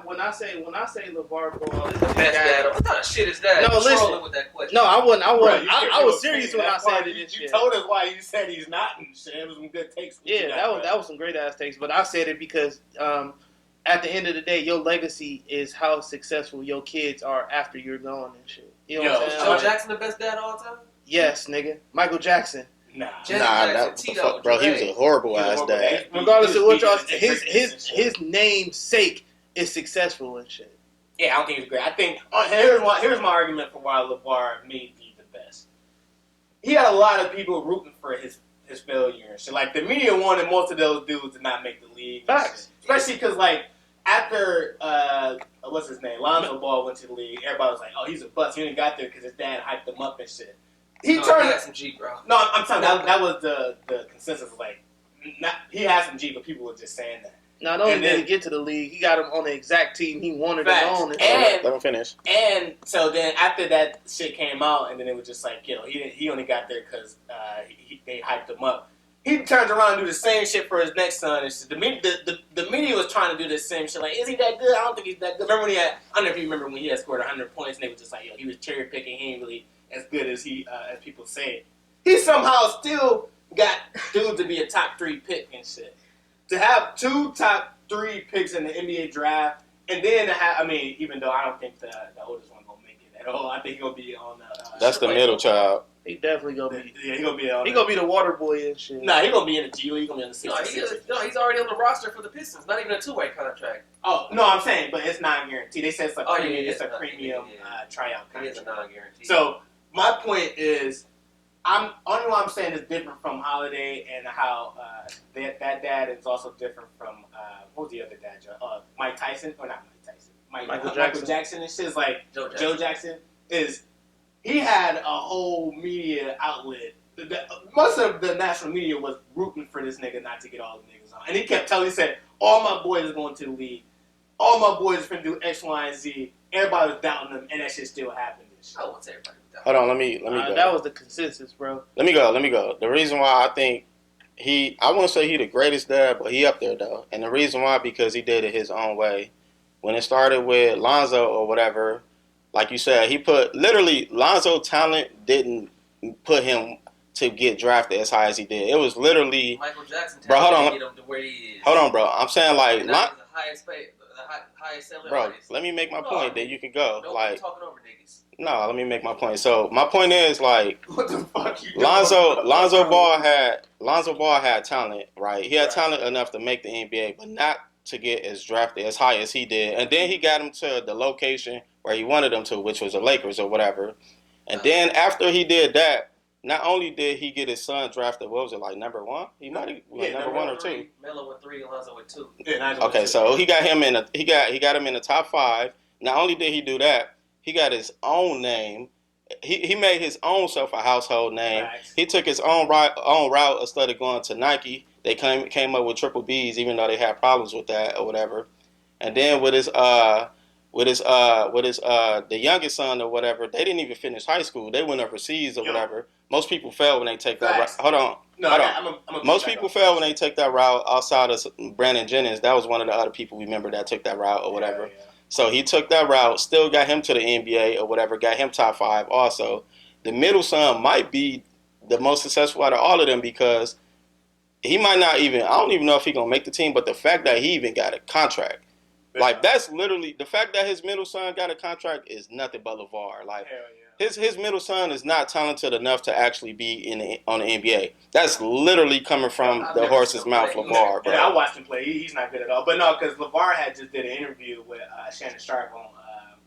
When I say LeVar Ball is The best dad. What kind of shit is that? No, You're listen. trolling with that question. No, I wasn't. Bro, you I was serious when I That's why said it. You, and you shit. told us why you said he's not and shit. It was some good takes. Yeah, that was some great ass takes. But I said it because at the end of the day, your legacy is how successful your kids are after you're gone and shit. You know what I'm Is saying? Joe Like, Jackson the best dad of all time? yes, nigga. Michael Jackson. Nah. Janet Nah, Jackson, that Tito, fuck, bro. He was Dre. a horrible He was a ass horrible dad. dad. Regardless of what y'all, His his namesake is successful and shit. Yeah, I don't think he's great. I think here's my argument for why LeVar may be the best. He had a lot of people rooting for his failure and shit. Like the media wanted most of those dudes to not make the league. and Facts. shit. Especially because like after what's his name, Lonzo Ball went to the league, everybody was like, "Oh, he's a bust." He only got there because his dad hyped him up and shit. He No, turned. he had some G, bro. No, I'm telling you, that was the consensus. Like, he had some G, but people were just saying that. Not only And did then- he get to the league, he got him on the exact team he wanted him Facts. on. And And- Let him finish. And so then after that shit came out, and then it was just like, he only got there because they hyped him up. He turns around and do the same shit for his next son. And shit. The media was trying to do the same shit. Like, is he that good? I don't think he's that good. Remember when I don't know if you remember when he had scored 100 points, and they were just like, he was cherry picking. He ain't really as good as as people say. He somehow still got dudes to be a top 3 pick and shit. To have 2 top 3 picks in the NBA draft, and then to have, even though I don't think the oldest one gonna make it at all, I think he's gonna be on the. That's the middle child. he definitely gonna be. Yeah, he's gonna be on. He gonna be the water boy and shit. Nah, he's gonna be in the G League. He's gonna be on the No, 66. he's already on the roster for the Pistons. Not even a two-way contract. Oh no, I'm saying, but it's not guaranteed. They said it's a Oh, yeah, premium. yeah, it's a yeah. premium Yeah. tryout He is a contract. non-guarantee. So my point is, only what I'm saying is different from Holiday and how that dad is also different from what was the other dad? Mike Tyson or not Mike Tyson? Michael Michael Jackson and shit is like Joe Joe Jackson is. He had a whole media outlet. Most of the national media was rooting for this nigga not to get all the niggas on, and he kept telling. He said, "All my boys are going to the league. All my boys are finna do X, Y, and Z." Everybody was doubting them, and that shit still happened. And shit. I won't say everybody was down. Hold on, let me go. That was the consensus, bro. Let me go. The reason why I think I wouldn't say he the greatest dad, but he up there though. And the reason why, because he did it his own way. When it started with Lonzo or whatever, like you said, he put literally Lonzo talent didn't put him to get drafted as high as he did. It was literally, Michael Jackson. Bro, hold on. To get him to where he is. Hold on, bro. I'm saying like, And that was the highest paid, highest selling bro. artist. Let me make my point. Then you can go. Don't Like, be talking over niggas. no, let me make my point. So my point is like, What the fuck you doing? Lonzo Ball had talent, right? He had talent enough to make the NBA, but not to get as drafted as high as he did. And then he got him to the location where he wanted him to, which was the Lakers or whatever. And then after he did that, not only did he get his son drafted, what was it, like number 1? He might have number 1 or 2. Melo with 3, Lonzo with 2. Yeah, Okay, so he got him in he got him in the top 5. Not only did he do that, he got his own name. He made his own self a household name. Nice. He took his own route instead of going to Nike. They came up with triple Bs, even though they had problems with that or whatever. And then with his the youngest son or whatever, they didn't even finish high school. They went overseas or whatever. Most people fail when they take that route. Hold on. Most people fail when they take that route outside of Brandon Jennings. That was one of the other people we remember that took that route or whatever. Yeah. So he took that route, still got him to the NBA or whatever, got him top 5 also. The middle son might be the most successful out of all of them because he might not even, I don't even know if he's going to make the team, but the fact that he even got a contract, like that's literally, the fact that his middle son got a contract is nothing but LeVar. Like his middle son is not talented enough to actually be on the NBA. That's literally coming from the horse's mouth, LeVar, bro. Yeah, I watched him play. He's not good at all. But no, because LeVar had just did an interview with Shannon Sharp on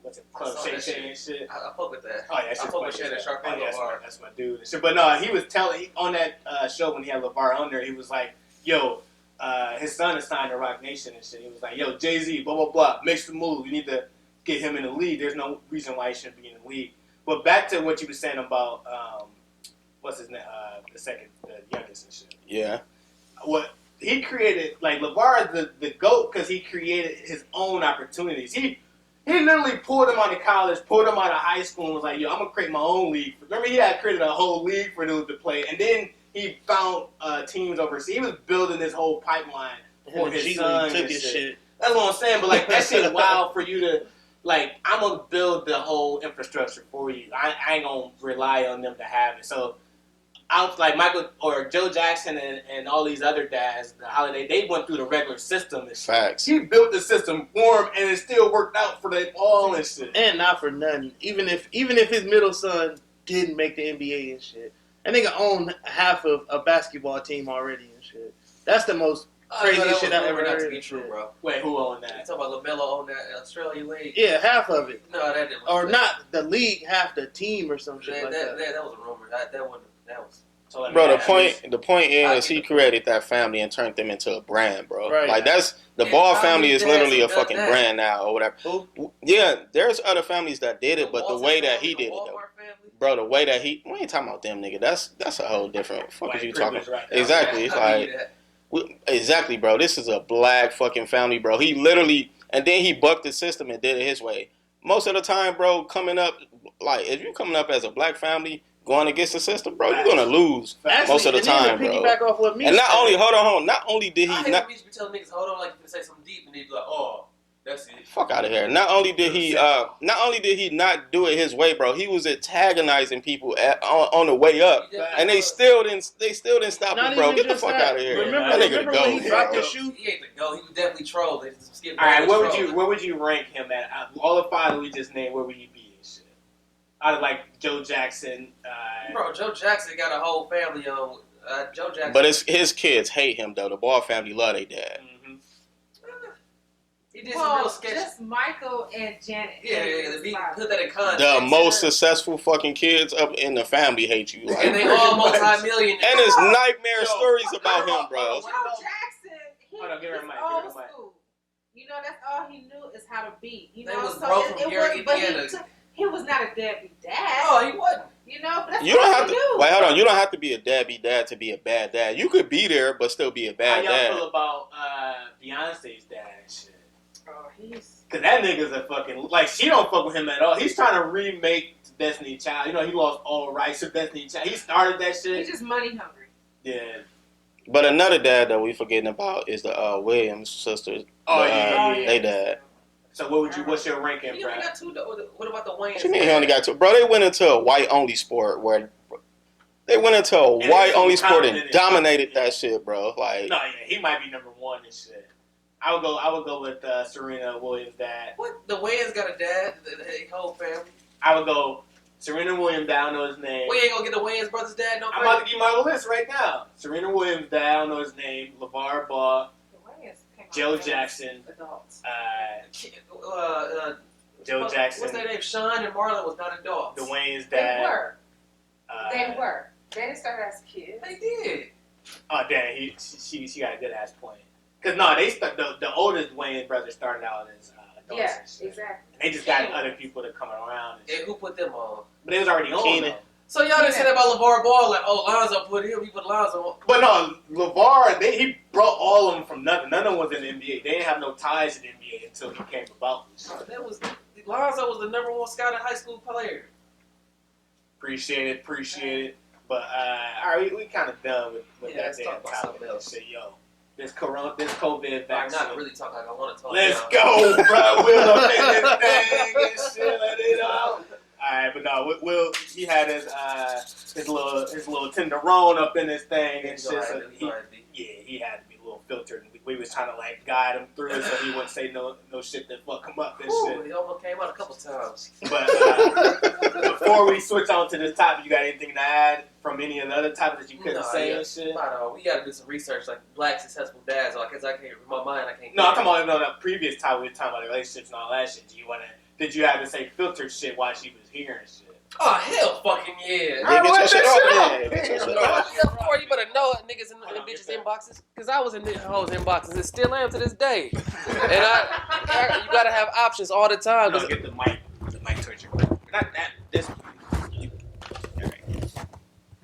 what's it, Club Shay Shay and shit. I fuck with that. Oh yeah, I fuck with Shannon Sharp and LeVar. That's my dude. And shit. But no, he was telling on that show when he had LeVar on there. He was like, "Yo, his son is signed to Rock Nation and shit." He was like, "Yo, Jay-Z, blah blah blah, makes the move. You need to get him in the league. There's no reason why he shouldn't be in the league." But back to what you were saying about what's his name, the youngest and shit. Yeah. What he created, like LeVar is the GOAT because he created his own opportunities. He literally pulled him out of college, pulled him out of high school, and was like, "Yo, I'm gonna create my own league." Remember, he had created a whole league for dudes to play, and then he found teams overseas. He was building this whole pipeline for his son. Took his shit. That's what I'm saying. But like that shit, wild for you to. Like, I'm going to build the whole infrastructure for you. I ain't going to rely on them to have it. So, I was like Michael or Joe Jackson and all these other dads, the Holiday, they went through the regular system and shit. Facts. He built the system for him, and it still worked out for them all and shit. And not for nothing. Even if his middle son didn't make the NBA and shit, that nigga owned half of a basketball team already and shit. That's the most crazy shit I ever heard. To be true, bro. Wait, who owned You that? talking about LaMelo on that Australian league? Yeah, half of it. No, that didn't. Or not the league, half the team or some shit like that. That was a rumor. That was. So, like, Bro, yeah, the point is he created that family and turned them into a brand, bro. Right. Like that's the And Ball how family many is literally a dads have fucking done that? brand now or whatever. Who? Yeah, there's other families that did it, but the Walton way that family, he the did it, though, Walmart family. bro, the way that we ain't talking about them, nigga. That's a whole different. Fuck white is you talking? privilege right there. Exactly. It's I'll give like you that. exactly, bro. This is a black fucking family, bro. He literally, and then he bucked the system and did it his way. Most of the time, bro, coming up, like if you coming up as a black family going against the system, bro, you're gonna lose Actually, most of the and then time, to bro. piggyback off what me And not said, only, hold on, not only did I he hate not when bitches be telling niggas, hold on, like you can say something deep, and they be like, oh, that's it. fuck out of here. Not only did he not do it his way, bro. He was antagonizing people on the way up. And they still didn't stop Not him, bro. even Get the just fuck that. out of here. Remember, That nigga remember to go. when he dropped bro. his shoe? He ain't the go. He was definitely trolled. They just skip All right, back. where would you rank him at? All the five that we just named, where would you be and shit? Out of like Joe Jackson. Bro, Joe Jackson got a whole family on. Joe Jackson. But his kids hate him, though. The Ball family love their dad. Mm-hmm. He did some real sketchy. just Michael and Janet. Put that in context. The most successful fucking kids up in the family hate you. Like, And they all multi-millionaires. and there's nightmare Yo, stories about him, bro. Joe Jackson, he Hold on, give her a is mic, give her a old mic. school. You know, that's all he knew is how to beat. You They know, was so broke from here, but Indiana. he was not a deadbeat dad. Oh, he wasn't. You know, but that's You don't all have he to knew. wait. Hold on. You don't have to be a deadbeat dad to be a bad dad. You could be there, but still be a How bad y'all dad. feel about Beyonce's dad and shit? Oh, he's. Cause that nigga's a fucking like she don't fuck with him at all. He's trying to remake Destiny Child. You know he lost all rights to Destiny Child. He started that He's shit. just money hungry. Yeah. But another dad that we forgetting about is the Williams sisters. Oh, The, yeah. They dad. So what's your ranking, He bro? only got two. What about the Wayne? What you mean he only got two? Bro, they went into a white only sport where They went into a And white it's only sport common and in it. dominated Yeah. that shit, bro. Like, No, yeah, he might be number one and shit. I would go with Serena Williams' dad. What? The Wayans got a dad? The whole family? I would go Serena Williams' dad. I don't know his name. We ain't gonna get the Wayans brothers' dad no I'm about to give you my list right now. Serena Williams' dad. I don't know his name. LeVar Ball, Joe Jackson, Adults. Joe Jackson, What's their name? Sean and Marlon was not adults. Dwayne's They dad. were. They were. They didn't start as kids. They did. Oh damn, she got a good ass point. Cause no, the oldest Wayne brothers started out as adults Yeah, and shit. exactly. They just got other people to come around and And shit. who put them on? But they was already on. Keenan. though. So y'all didn't say that about LeVar Ball, like, oh, Lonzo put him, he put Lonzo on. But no, LeVar, he brought all of them from nothing. None of them was in the NBA. They didn't have no ties to the NBA until he came about this shit. Lonzo was the number one scouted high school player. Appreciate it. But all right, we kind of done with Yeah, that let's damn talk about topic. something else. Say, yo, this COVID I'm vaccine. not really talking like I want to talk. Let's now. go, bro. We'll up in this thing and shit. Let it out. All right, but no, Will he had his little tenderone up in this thing and shit. So he had to be a little filtered. We was trying to like guide him through it so he wouldn't say no shit that fuck him up and shit. He almost came out a couple times. But before we switch on to this topic, you got anything to add from any of the other topics that you couldn't say and shit? We got to do some research, like black successful dads. Because I can't, in my mind, I can't. No, I'm talking about the previous topic. We were talking about relationships and all that shit. Did you have to say filtered shit while she was hearing shit? Oh hell, fucking yeah! get your shit off. Get your shit off. Before you better know it, niggas in bitches inboxes, because I was in hoes inboxes and still am to this day. And you gotta have options all the time. No, get the mic towards your mouth. Not that. This. All right.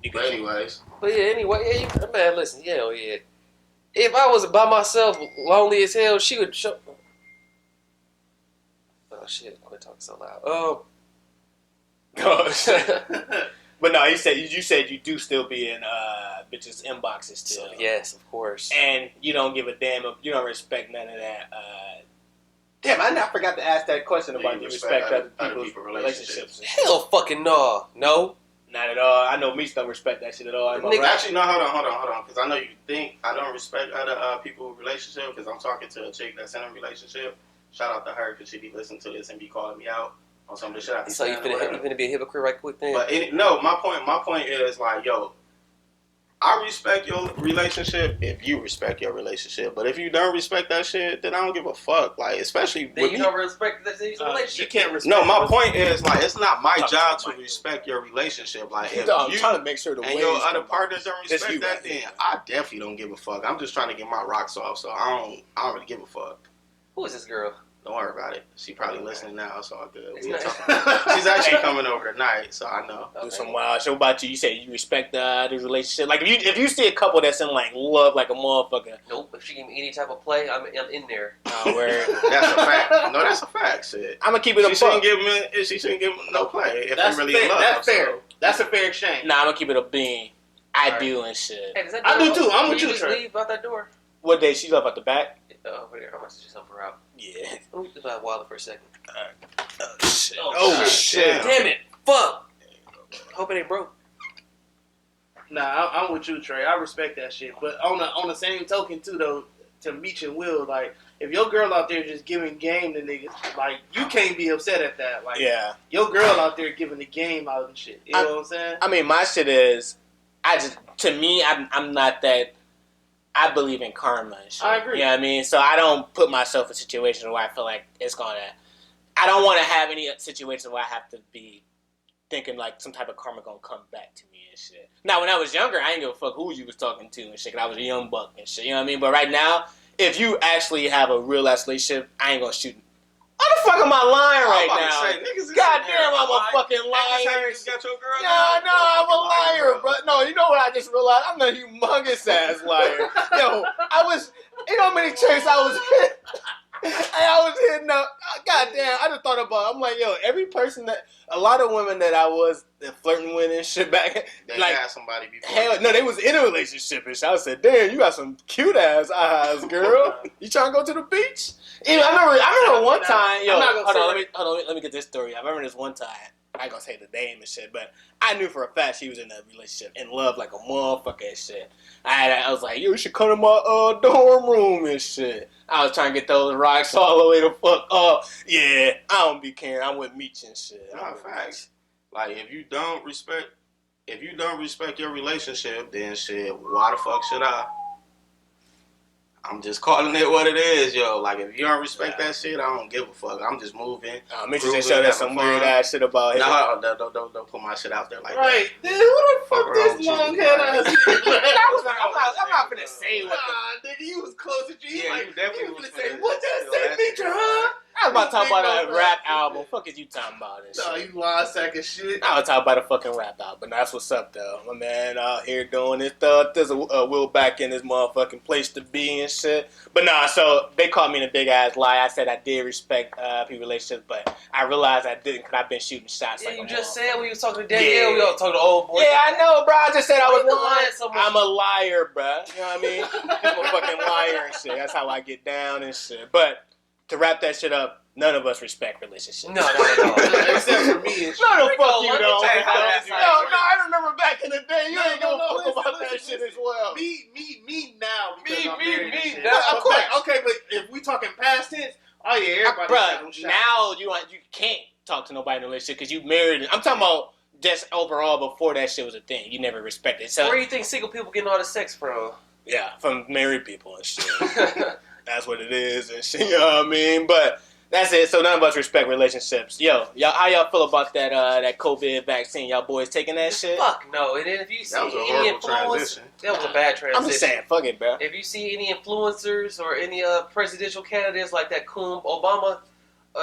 You But good. anyways, But yeah, anyway, man, listen, hell yeah. If I was by myself, lonely as hell, she would show. Oh shit! Quit talking so loud. Oh, shit. But no, you said you do still be in bitches' inboxes still. Yes, of course. And you don't give a damn. You don't respect none of that. Damn, I forgot to ask that question Do about you you respect respect other other people's people's relationships. Hell fucking no. No. Not at all. I know Meech don't respect that shit at all. Am I Nigga, right? actually, no, hold on, because I know you think I don't respect other people's relationship because I'm talking to a chick that's in a relationship. Shout out to her because she be listening to this and be calling me out on some of the shit I be So you saying. or whatever. finna be a hypocrite right quick then? But no, my point is like, yo, I respect your relationship if you respect your relationship. But if you don't respect that shit, then I don't give a fuck. Like, especially then with you me. don't respect the You relationship. can't respect. No, my point is like, it's not my Talk job to to the mic. respect your relationship. Like, if I'm you trying to make sure the and waves your other come partners don't Just respect you that, right then there. I definitely don't give a fuck. I'm just trying to get my rocks off, so I don't really give a fuck. Who is this girl? Don't worry about it. She probably listening now, so I'm good. It's We'll not- talk. She's actually coming over tonight, so I know. Do some wild shit. What about you? You say you respect the relationship. Like if you see a couple that's in like love like a motherfucker. Nope. If she give me any type of play, I'm in there. Where That's a fact. No, that's a fact, shit. I'm gonna keep it a She shouldn't buck. give him no play if That's they really fair. in love. That's fair. So. That's a fair exchange. Nah, I'm gonna keep it a bean. I Alright. do and shit. Hey, does that I door do too. I'm Will with you, just Trey. leave out that door. What day she left at the back? Over there. I'm gonna just help her out. Yeah. Ooh, just about Wilder for a second. Oh shit. Oh, shit. Damn it! Fuck. Hope it ain't broke. Nah, I'm with you, Trey. I respect that shit. But on the same token too, though, to Meech and Will, like if your girl out there just giving game to niggas, like you can't be upset at that. Like Yeah. your girl out there giving the game out and shit. You know what I'm saying? I mean, my shit is, I'm not that. I believe in karma and shit. I agree. You know what I mean? So I don't put myself in situations where I feel like it's gonna. I don't want to have any situation where I have to be thinking like some type of karma gonna come back to me and shit. Now, when I was younger, I didn't give a fuck who you was talking to and shit. 'Cause I was a young buck and shit. You know what I mean? But right now, if you actually have a real ass relationship, I ain't gonna shoot. Why the fuck am I lying I'm right about now? to say, niggas is God in there damn, I'm a lying. fucking Ain't this how liar. you just got your girl? Yeah, no, I'm a liar, bro. bro. No, you know what I just realized? I'm a humongous ass liar. Yo, you know how many chicks I was hitting up. God damn, I just thought about it. I'm like, yo, every person a lot of women that I was flirting with and shit back, They like, had somebody before. hell, no, they was in a relationship and shit. I said, damn, you got some cute ass eyes, girl. You trying to go to the beach? You know, I remember one time, yo, I'm not gonna hold on, say let me get this story. I remember this one time. I ain't gonna say the name and shit, but I knew for a fact she was in a relationship, in love like a motherfucker and shit. I was like, you should come to my dorm room and shit. I was trying to get those rocks all the way the fuck up. Yeah, I don't be caring. I'm with Meech and shit. Nah, facts. Like if you don't respect your relationship, then shit, why the fuck should I? I'm just calling it what it is, yo. Like, if you don't respect that shit, I don't give a fuck. I'm just moving. Mitch just showed us some weird ass shit about him. No, don't put my shit out there like Right, that. dude, who the fuck this long head ass? I'm not finna say what Nah, nigga, you was close to you. Yeah, Like, you definitely you was was say, finna what that steal say, that Mitra, shit, huh? I was about to talk about Big a motherfucker. rap album. Fuck is you talking about and No, shit? you lie sack of shit. I was talking about a fucking rap album, but that's what's up though. My man out here doing his stuff. There's a Will back in his motherfucking place to be and shit. But nah, so they called me in a big ass lie. I said I did respect people relationships, but I realized I didn't because I've been shooting shots. Yeah, like you a just motherfucker. said when you was talking to Danielle, Yeah. we all talking to old boy. Yeah, I know, bro. I just said I was Why you lying. lying so much? I'm a liar, bro. You know what I mean? I'm a fucking liar and shit. That's how I get down and shit. But to wrap that shit up, none of us respect relationships. No, Except for me and shit. No, the fuck you let me don't. tell you how that No, sounds. I remember back in the day. You No, ain't gonna no, fuck listen, about that listen, shit listen. as well. Me now because I'm married and shit. now. But Of course. okay, but if we talking past tense, oh yeah, everybody shot them Bruh, shots. now you can't talk to nobody in a relationship because you married. I'm talking about just overall before that shit was a thing. You never respected it. So Where do you think single people getting all the sex from? yeah, from married people and shit. That's what it is and shit. You know what I mean? But that's it. So none of us respect relationships. Yo, y'all, how y'all feel about that COVID vaccine? Y'all boys taking that shit? Fuck no. And then if you see That was a any horrible influence, transition. that was a bad transition. I'm just saying, fuck it, bro. If you see any influencers or any presidential candidates like that coon Obama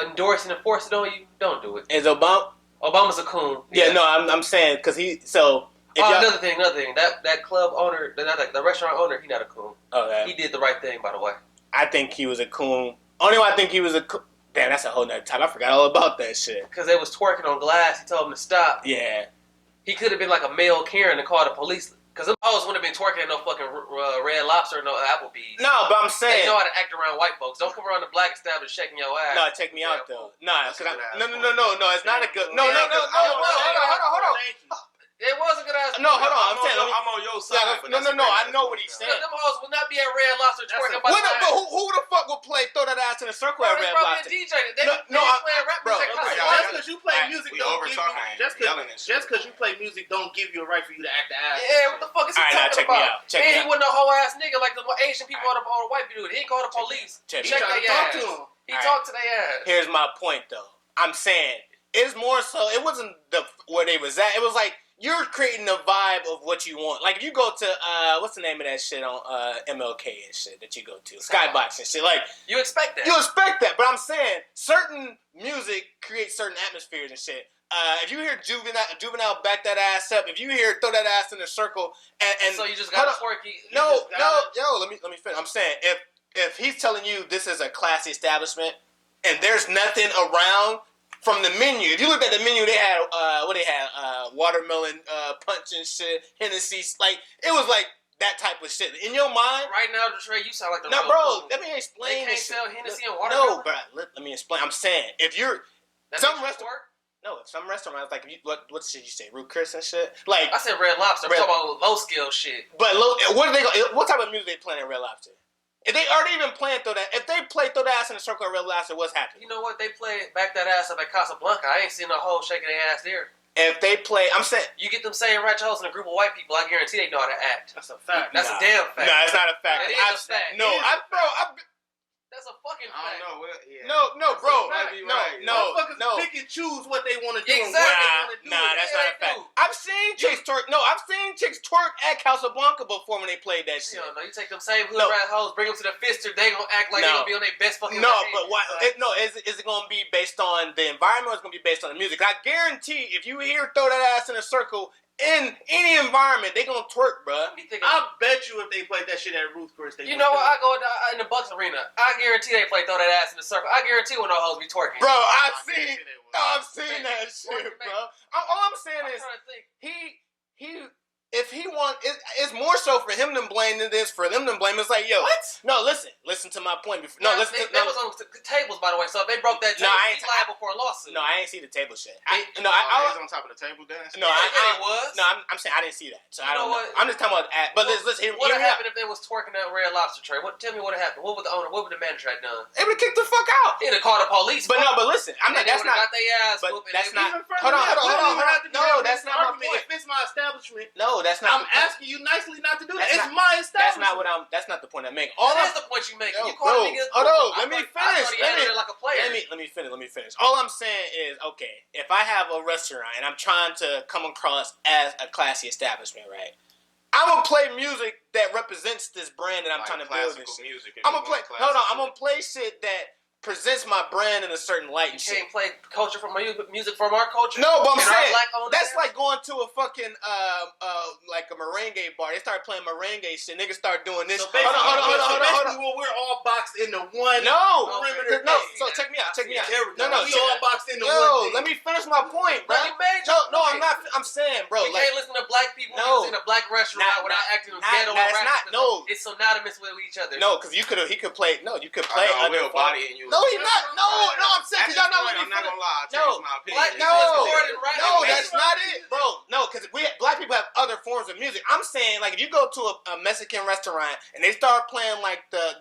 endorsing and forcing on you, don't do it. Is Obama? Obama's a coon. Yeah, no, I'm saying because he. So if y'all, Another thing. That club owner, the restaurant owner, he not a coon. okay, He did the right thing, by the way. I think he was a coon. Only way I think he was a coon. Damn, that's a whole nother time. I forgot all about that shit. Because they was twerking on glass. He told them to stop. Yeah. He could have been like a male Karen and called the police. Because them hoes wouldn't have been twerking at no fucking Red Lobster or no Applebee's. No, but I'm They saying. know how to act around white folks. Don't come around the black establishment shaking your ass. No, check me out though. Nah, That's a good ass no. It's not a good. Yeah, Hold on. It was a good ass. No, hold on. I'm saying. I'm on your side. but No. that's a I great know ass what he's point. saying. Them hoes would not be at Red Lobster twerking by What the the, but who the fuck would play throw that ass in a circle at Red Lobster? Probably a DJ. They No, playing rap bro, music. okay, y'all- Just because you play Alright, music we don't give over-talking. you Yelling and shit. just because you play music don't give you a right for you to act the ass. Yeah, what the fuck is he Alright, now talking check me about? out. Check And me he out. wasn't a whole ass nigga like the Asian people or the white dude. He ain't call the police. Check He me Check out. tried to their talk ass. to him. He Alright. talked to their ass. Here's my point though. I'm saying it's more so. It wasn't where they was at. It was like you're creating a vibe of what you want. Like if you go to what's the name of that shit on MLK and shit that you go to Skybox and shit. Like You expect that. you expect that, but I'm saying certain music creates certain atmospheres and shit. If you hear juvenile back that ass up, if you hear throw that ass in a circle, and so you just got hold a twerky. let me finish. I'm saying if he's telling you this is a classy establishment and there's nothing around from the menu, if you looked at the menu, they had watermelon punch and shit, Hennessy, like it was like that type of shit in your mind. Right now, Trey, you sound like the No, real bro, coon. let me They explain. can't this shit. sell Hennessy and No, watermelon. bro, let me explain. I'm saying if you're That some makes you restaurant- twerk? no, some restaurants like if you, what should you say, Root Chris and shit, like. I said Red Lobster. I'm Red- talking about low skill shit. But what are they? What type of music they playing at Red Lobster? If they are they even playing throw that, if they play throw that ass in a circle at Red Lobster, what's happening? You know what? They play back that ass up at Casablanca. I ain't seen no hoes shaking their ass there. If they play, I'm saying. You get them saying ratchet hoes in a group of white people, I guarantee they know how to act. That's a fact. That's Nah. a damn fact. No, it's not a fact. It is a fact. No, It is a fact. That's a fucking I fact. don't know. Yeah. No, bro. Might be No, right. Motherfuckers no. pick and choose what they want to do. Exactly. And what they want to do. Nah, that's Yeah, not a they fact. do. I've seen chicks twerk. No, I've seen chicks twerk at Casablanca before when they played that shit. You don't know. You take them same hood No. rat hoes, bring them to the Fister, they gonna act like No. they gonna be on their best fucking No, behavior. but why? Is it going to be based on the environment or is it going to be based on the music? I guarantee if you hear throw that ass in a circle in any environment, they going to twerk, bruh. You think I bet you if they played that shit at Ruth Chris, they you know what? I go in the Bucks arena. I guarantee they play throw that ass in the circle. I guarantee when no hoes be twerking. Bro, I've seen that shit, Twerk, bro. All I'm saying I'm is trying to think. he if he it's more so for him to blame than it is for them to blame. It's like, yo, What? No, listen to my point. Before, That was on tables, by the way. So if they broke that table, he's liable for a lawsuit. No, I ain't see the table shit. I was on top of the table dancing. No, it was. No, I'm saying I didn't see that. So I don't know. What? I'm just talking about. But listen, what would happen if they was twerking that Red Lobster tray? Tell me what happened. What would the owner? What would the manager have done? They would have kicked the fuck out. He'd have called the police. But no, but listen, I'm not. That's not. Got their ass But whooped, that's not. Hold on. No, that's not my point. If it's my establishment, No, that's not. I'm asking you nicely not to do that. That's It's my establishment. That's not what I'm. That's not the point I'm making. That's the point you make. Yo, You call a nigga. hold on. Let me I thought finish. he had it like a player. Let me finish. All I'm saying is, okay, if I have a restaurant and I'm trying to come across as a classy establishment, right? I'm gonna play music that represents this brand that I'm trying to build. This shit. Music. I'm gonna play. Hold on. I'm gonna play shit that presents my brand in a certain light. You And shit. can't play culture from music from our culture. No, but I'm and saying that's like like going to a fucking like a merengue bar. They start playing merengue shit. Niggas start doing this. So Hold on. basically, when we're all boxed into one. No, perimeter. no. So check me out. No. We all boxed into one. Yo, thing. let me finish my point, bro. you made No, I'm not. I'm saying, bro. You can't listen to black people No. music in a black restaurant without acting ghetto and that's rap. not. No, It's synonymous with each other. no, because he could play. No, you could play. I will body and you. No, he's not. No, I'm saying because y'all know what I'm not gonna lie. I No. changed my Black opinion. people is more than rap. No, that's not it, bro. No, because black people have other forms of music. I'm saying, like, if you go to a Mexican restaurant and they start playing like the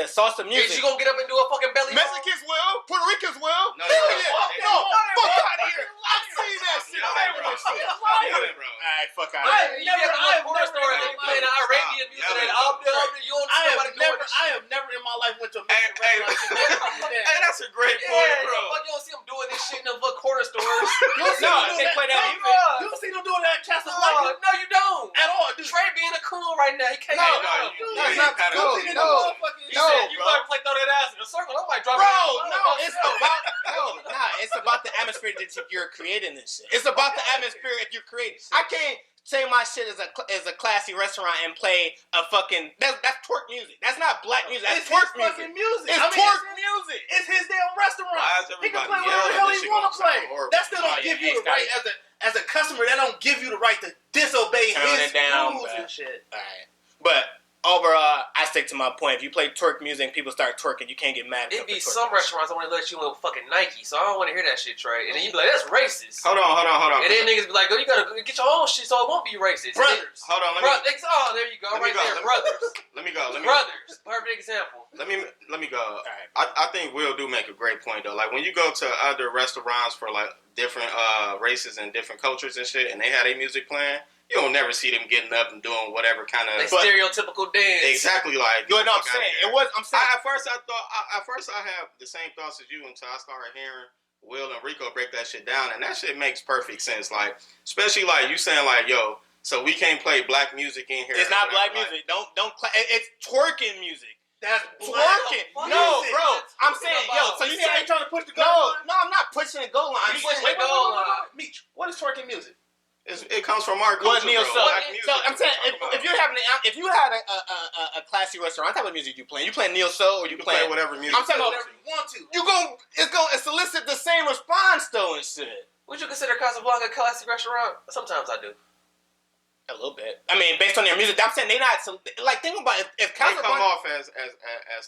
salsa Is music, you gonna get up and do a fucking belly roll? Mexicans will, Puerto Ricans will. No, Hell they yeah. won't. No, fuck out of here. I've seen that shit. You're Play with right, that bro. shit. You're right, bro. All right, fuck out of I here. You get to a corner store and they play the Arabian music and you don't see nobody doing this I shit. have never in my life went to a Hey, Mexican restaurant. hey, that's a great Yeah, point, the bro. fuck you don't see them doing this shit in the fuck corner stores. No, they play that music. You don't see them doing that at Casablanca No, you don't. at all, dude. Trey being a coon right now. He can't No, get no, out. that's not kinda cool. okay. No, You No, said you bro. might play throw that ass in a circle. I might drop bro, it. no, it's about the atmosphere that you're creating this shit. It's about the atmosphere if you're creating. I can't say my shit is a classy restaurant and play a fucking that's twerk music. That's not black music. That's It's twerk his fucking music. It's I mean, twerk music. It's his damn restaurant. Why is He can everybody play whatever the yelling? hell This he shit want gonna to play. sound horrible. That still don't Oh, give yeah, you the right as a customer. That don't give you the right to disobey Turn his it down, rules bruh. and shit. All right, but overall, I stick to my point. If you play twerk music and people start twerking, you can't get mad. It be some restaurants that want to let you in with fucking Nike, so I don't want to hear that shit, Trey. And then you be like, that's racist. Hold on. And then niggas be like, oh, you gotta get your own shit so it won't be racist. Brothers. Hold on. Oh, there you go, Let me right go. there, brothers. Let me go. Brothers, perfect example. Let me go. All right. I think Will do make a great point though. Like when you go to other restaurants for like different races and different cultures and shit, and they have their music playing, you don't never see them getting up and doing whatever kind of They stereotypical dance. exactly like. You know what I'm fuck outta saying? here. I'm saying. At first I have the same thoughts as you until I started hearing Will and Rico break that shit down, and that shit makes perfect sense. Like especially like you saying like, yo, so we can't play black music in here. It's or not whatever, black music. It's twerking music. That's Twerking. What No, is it? bro. I'm Talking saying, about? so You you see how say you trying to push the goal line? no, I'm not pushing the goal line. You pushing the goal line. Meech, what is twerking music? It comes from our What culture, Neil? bro. So, Black music. so I'm saying, Talk about if you had a classy restaurant, what type of music you playing? You playing Neil Soul or you you can play playing? whatever music. I'm talking about Whatever you want to. it's gonna solicit the same response though and shit. Would you consider Casablanca a classic restaurant? Sometimes I do. A little bit. I mean, based on their music, I'm saying they not like. Think about it. If They come Casablanca, off as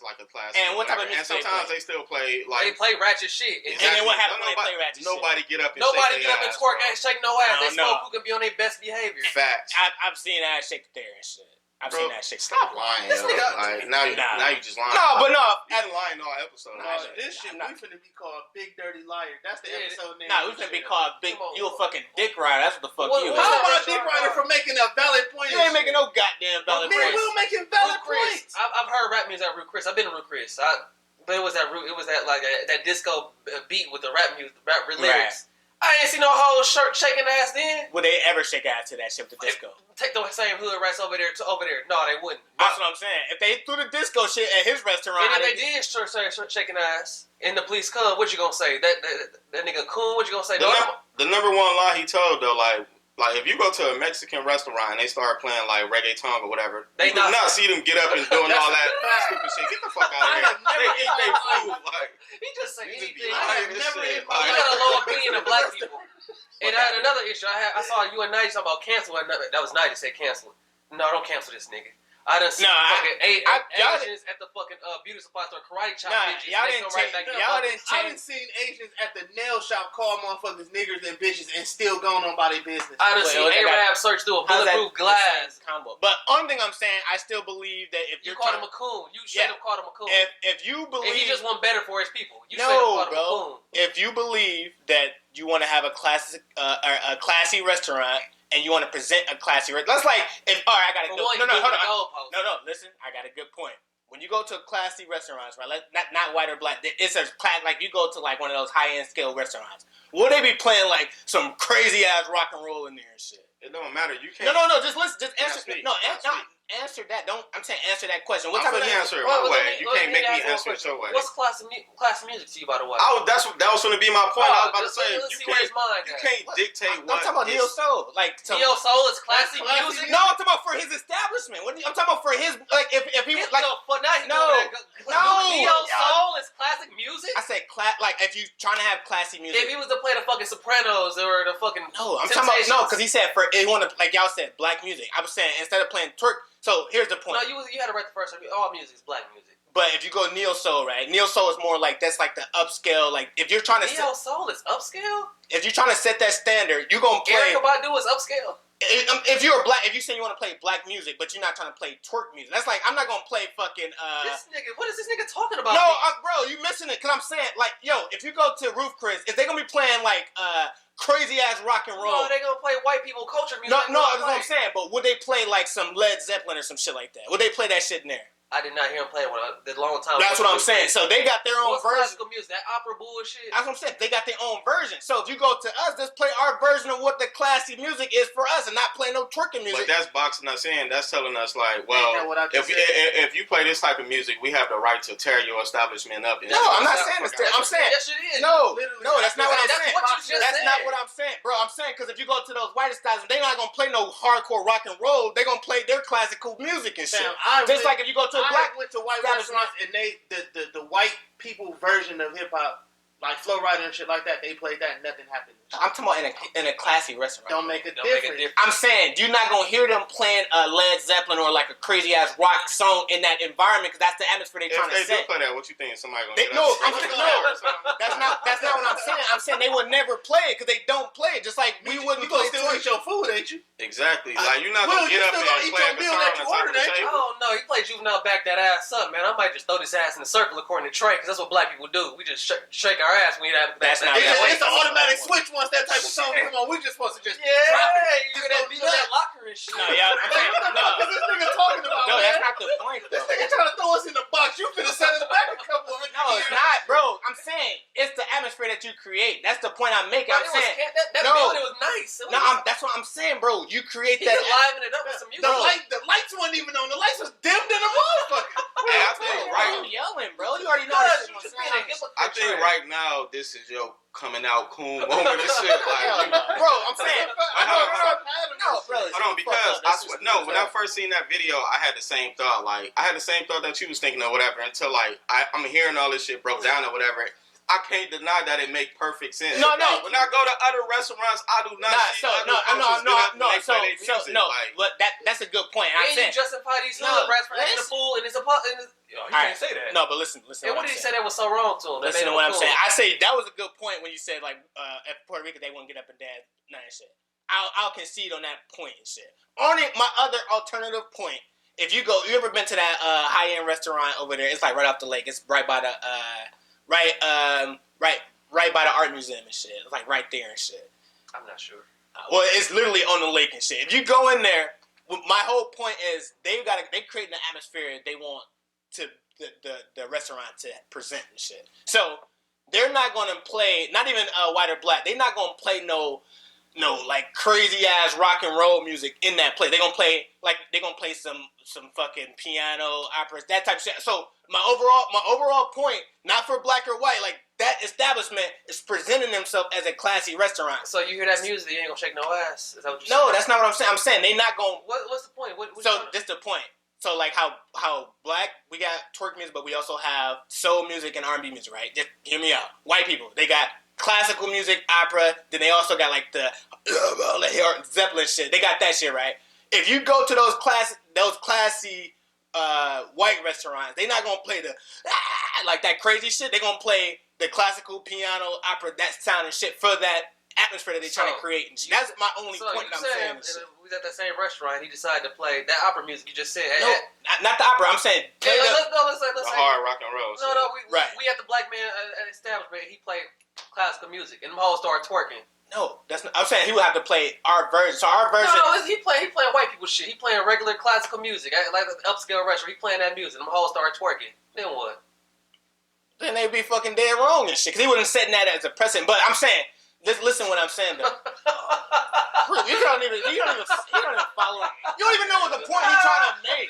like a classic. And what type of whatever. music And sometimes they they still play They like. play ratchet shit. And then what happens when they play ratchet shit? Nobody get up and Nobody shake get up their and ass, twerk, bro. ain't shake no ass. They I don't know. smoke who can be on their best behavior. Facts. I've seen that shake there and shit. I've Bro, seen that shit. Stop lying. This yo. nigga- Like, now you just lying. No, but no. You've been lying all episode. Nah, This shit, I'm not- we finna be called Big Dirty Liar. That's the Yeah, episode name. Nah, we finna be called big. Come on. You a fucking dick rider. That's what the fuck What- you. what- is. How about That's Dick our Rider fault. for making a valid point? You ain't making no goddamn valid Me and points. Will making valid Ruth Chris. points. I've heard rap music at Ruth Chris. I've been to Ruth Chris. But it was that like that disco beat with the rap music, rap lyrics. I ain't seen no whole shirt shaking ass then. Would they ever shake ass to that shit with the disco? Take the same hood rats over there to over there. No, they wouldn't. That's what I'm saying. If they threw the disco shit at his restaurant, And if they did start shaking ass, and the police come, what you gonna say? That nigga coon? What you gonna say? The number one lie he told though, like if you go to a Mexican restaurant and they start playing like reggaeton or whatever, They you do not- not see them get up and doing all that stupid shit. Get the fuck out of here. They eat their food. Like He just say You just be anything. lying I this never shit. in my You Like, got a low opinion of black people. And I had another issue. I saw you and Night talking about cancel. That was Night said cancel. No, don't cancel this nigga. I done seen fucking Asians at the fucking beauty supply store karate chop bitches. Y'all They didn't come right change. back. Y'all didn't I done change. seen Asians at the nail shop call motherfuckers niggers and bitches and still going on by their business. I done Wait, seen what they got- Arab search through a How's that bulletproof the glass. same combo? But only thing I'm saying, I still believe that if You you're called trying, him a coon. You straight up called him a coon. if you believe, And he just want better for his people. You No, straight up called him bro. a coon. if you believe that you want to have a classy restaurant and you want to present a classy restaurant, that's like if I gotta For go. one, No, you hold moving the on. goalpost. No, listen, I got a good point. When you go to classy restaurants, right? Not white or black. It says class. Like you go to like one of those high end scale restaurants. Will they be playing like some crazy ass rock and roll in there and shit? it don't matter. You can't. No. Just listen. Just Can I answer. speak? No, Can I answer that. I'm saying answer that question. What I'm type of gonna answer it Well, my let way. me- You let can't me make me ask one answer it your way. What's classic music to you, by the way? That was gonna be my point. I was about to say Let's see you where can't. his mind You at. can't dictate I'm what. talking about neo is- soul. Like some, Neo Soul is classic Classic music? No, I'm talking about for his establishment. I'm talking about for his like if he Get like. the fuck now he No. doing that. No. Neo Yeah. Soul is classic music? I said like if you trying to have classy music. If he was to play the fucking Sopranos or the fucking No, I'm talking about Temptations. because he said for he want to like y'all said black music. I was saying instead of playing twerk. So here's the point. No, you had it right the first time. All music is black music. But if you go neo soul, right? Neo soul is more like that's like the upscale. Like if you're trying to Neo Soul is upscale? if you're trying to set that standard, you're gonna play. Erykah Badu is upscale? If you're a black, if you say you want to play black music, but you're not trying to play twerk music, that's like I'm not gonna play fucking. This nigga, what is this nigga talking about? No, bro, you missing it. Cause I'm saying like, yo, if you go to Roof Chris, if they gonna be playing like crazy ass rock and roll. No, they gonna play white people culture music. No, that's what I'm saying. But would they play like some Led Zeppelin or some shit like that? Would they play that shit in there? I did not hear him play one the long time. That's what I'm saying. So they got their own What's version. classical music? That opera bullshit? That's what I'm saying. They got their own version. So if you go to us, just play our version of what the classy music is for us, and not play no twerking music. But that's boxing us in. That's telling us like, Ain't that well, what I just if said? if you play this type of music, we have the right to tear your establishment up. No, I'm not saying this. I'm saying Yes, it is. no, Literally, no. That's not what I'm that's saying. what you just That's said. not what I'm saying, bro. I'm saying because if you go to those white establishments, they're not gonna play no hardcore rock and roll. They're gonna play their classical music and shit. Fam, I Just went- like if you go to a I black. went to white establishment. restaurants and the white people version of hip hop, like Flow Rider and shit like that, they played that and nothing happened. I'm talking about in a classy restaurant. Don't make a Don't make difference. a difference. I'm saying you're not gonna hear them playing Led Zeppelin or like a crazy ass rock song in that environment because that's the atmosphere they're If trying to they do set. play that, what you think? Somebody gonna They- get no, up and I'm sing saying- it no. or something? That's not what I'm saying. I'm saying they would never play it because they don't play it. Just like we wouldn't You gonna play still twerk. eat your food, ain't you? Exactly. Like you're not Will, gonna you get up still there gonna and eat play your a meal guitar that on you the top of ordered, the ain't you? I table. don't know. He played Juvenile back that ass up, man. I might just throw this ass in a circle according to Trey, because that's what black people do. We just shake our ass when you have That's not It's, that way. it's an automatic switch once that type of song come on. We just supposed to just drop Yeah, it. you Just gonna go be in nuts. that locker and shit. No, yeah, I'm Like, saying what the no. fuck is this nigga talking about, No, man? that's not the point This though. nigga trying to throw us in the box. You finna set us back a couple hundred No, it's years. not, bro. I'm saying it's the atmosphere that you create. That's the point I'm making. But I'm it was, saying that no. building was nice. It no, was- that's what I'm saying, bro. You create he that. livened it up with some music. The lights weren't even on. The lights was dimmed in a motherfucker. Hey, I think Why right. you yelling, bro? You already know Cause this shit you gonna just sound being a like- hypocrite. I think Trey. right now this is your coming out cool moment and shit. Hell Like, no. Bro, I'm saying no, bro. hold on, because I swear, no, when I first seen that video, I had the same thought. Like, I had the same thought that you was thinking or whatever. Until like I'm hearing all this shit broke down or whatever. I can't deny that it make perfect sense. No. When I go to other restaurants, I do not see other cultures get up and they play their music. Like, But that's a good point. I'm And you saying justify these No, hood rats for eating the listen. food, and it's a he Alright. can't say that. no, but listen. And what did he say that was so wrong to him? That Listen made to him what I'm cool? saying. I say that was a good point when you said like at Puerto Rico they wouldn't get up and dance none of that shit. I'll concede on that point and shit. On it, my other alternative point. If you ever been to that high end restaurant over there? It's like right off the lake. It's right by the right by the art museum and shit. It's like right there and shit. I'm not sure. Well, it's literally on the lake and shit. If you go in there, my whole point is they creating the atmosphere they want to the restaurant to present and shit. So they're not gonna play, not even white or black. They're not gonna play no like crazy ass rock and roll music in that place. They're gonna play some fucking piano, operas, that type of shit. So my overall point, not for black or white, like that establishment is presenting themselves as a classy restaurant. So you hear that music, you ain't gonna shake no ass. Is that what you No, saying? that's not what I'm saying. I'm saying they're not gonna. What's the point? What So this the point. So like how black we got twerk music, but we also have soul music and R&B music, right? Just hear me out. White people, they got classical music, opera. Then they also got like the Zeppelin shit. They got that shit, right? If you go to those classy white restaurants, they're not gonna play the like that crazy shit. They're gonna play the classical piano, opera, that sound and shit for that atmosphere that they're trying to create. And shit. That's my only point that I'm saying. We was at that same restaurant. He decided to play that opera music you just said. No, not the opera. I'm saying play let's the hard rock and roll. No, we at the Black Man establishment. He played classical music, and them hoes started twerking. No, that's not. I'm saying he would have to play our version. So our version. No, he playing white people shit. He playing regular classical music, like the upscale restaurant. He playing that music. Them hoes started twerking. Then what? Then they'd be fucking dead wrong and shit. Because he wouldn't set that as a precedent. But I'm saying, just listen what I'm saying though. You don't even follow. You don't even know what the point he's trying to make.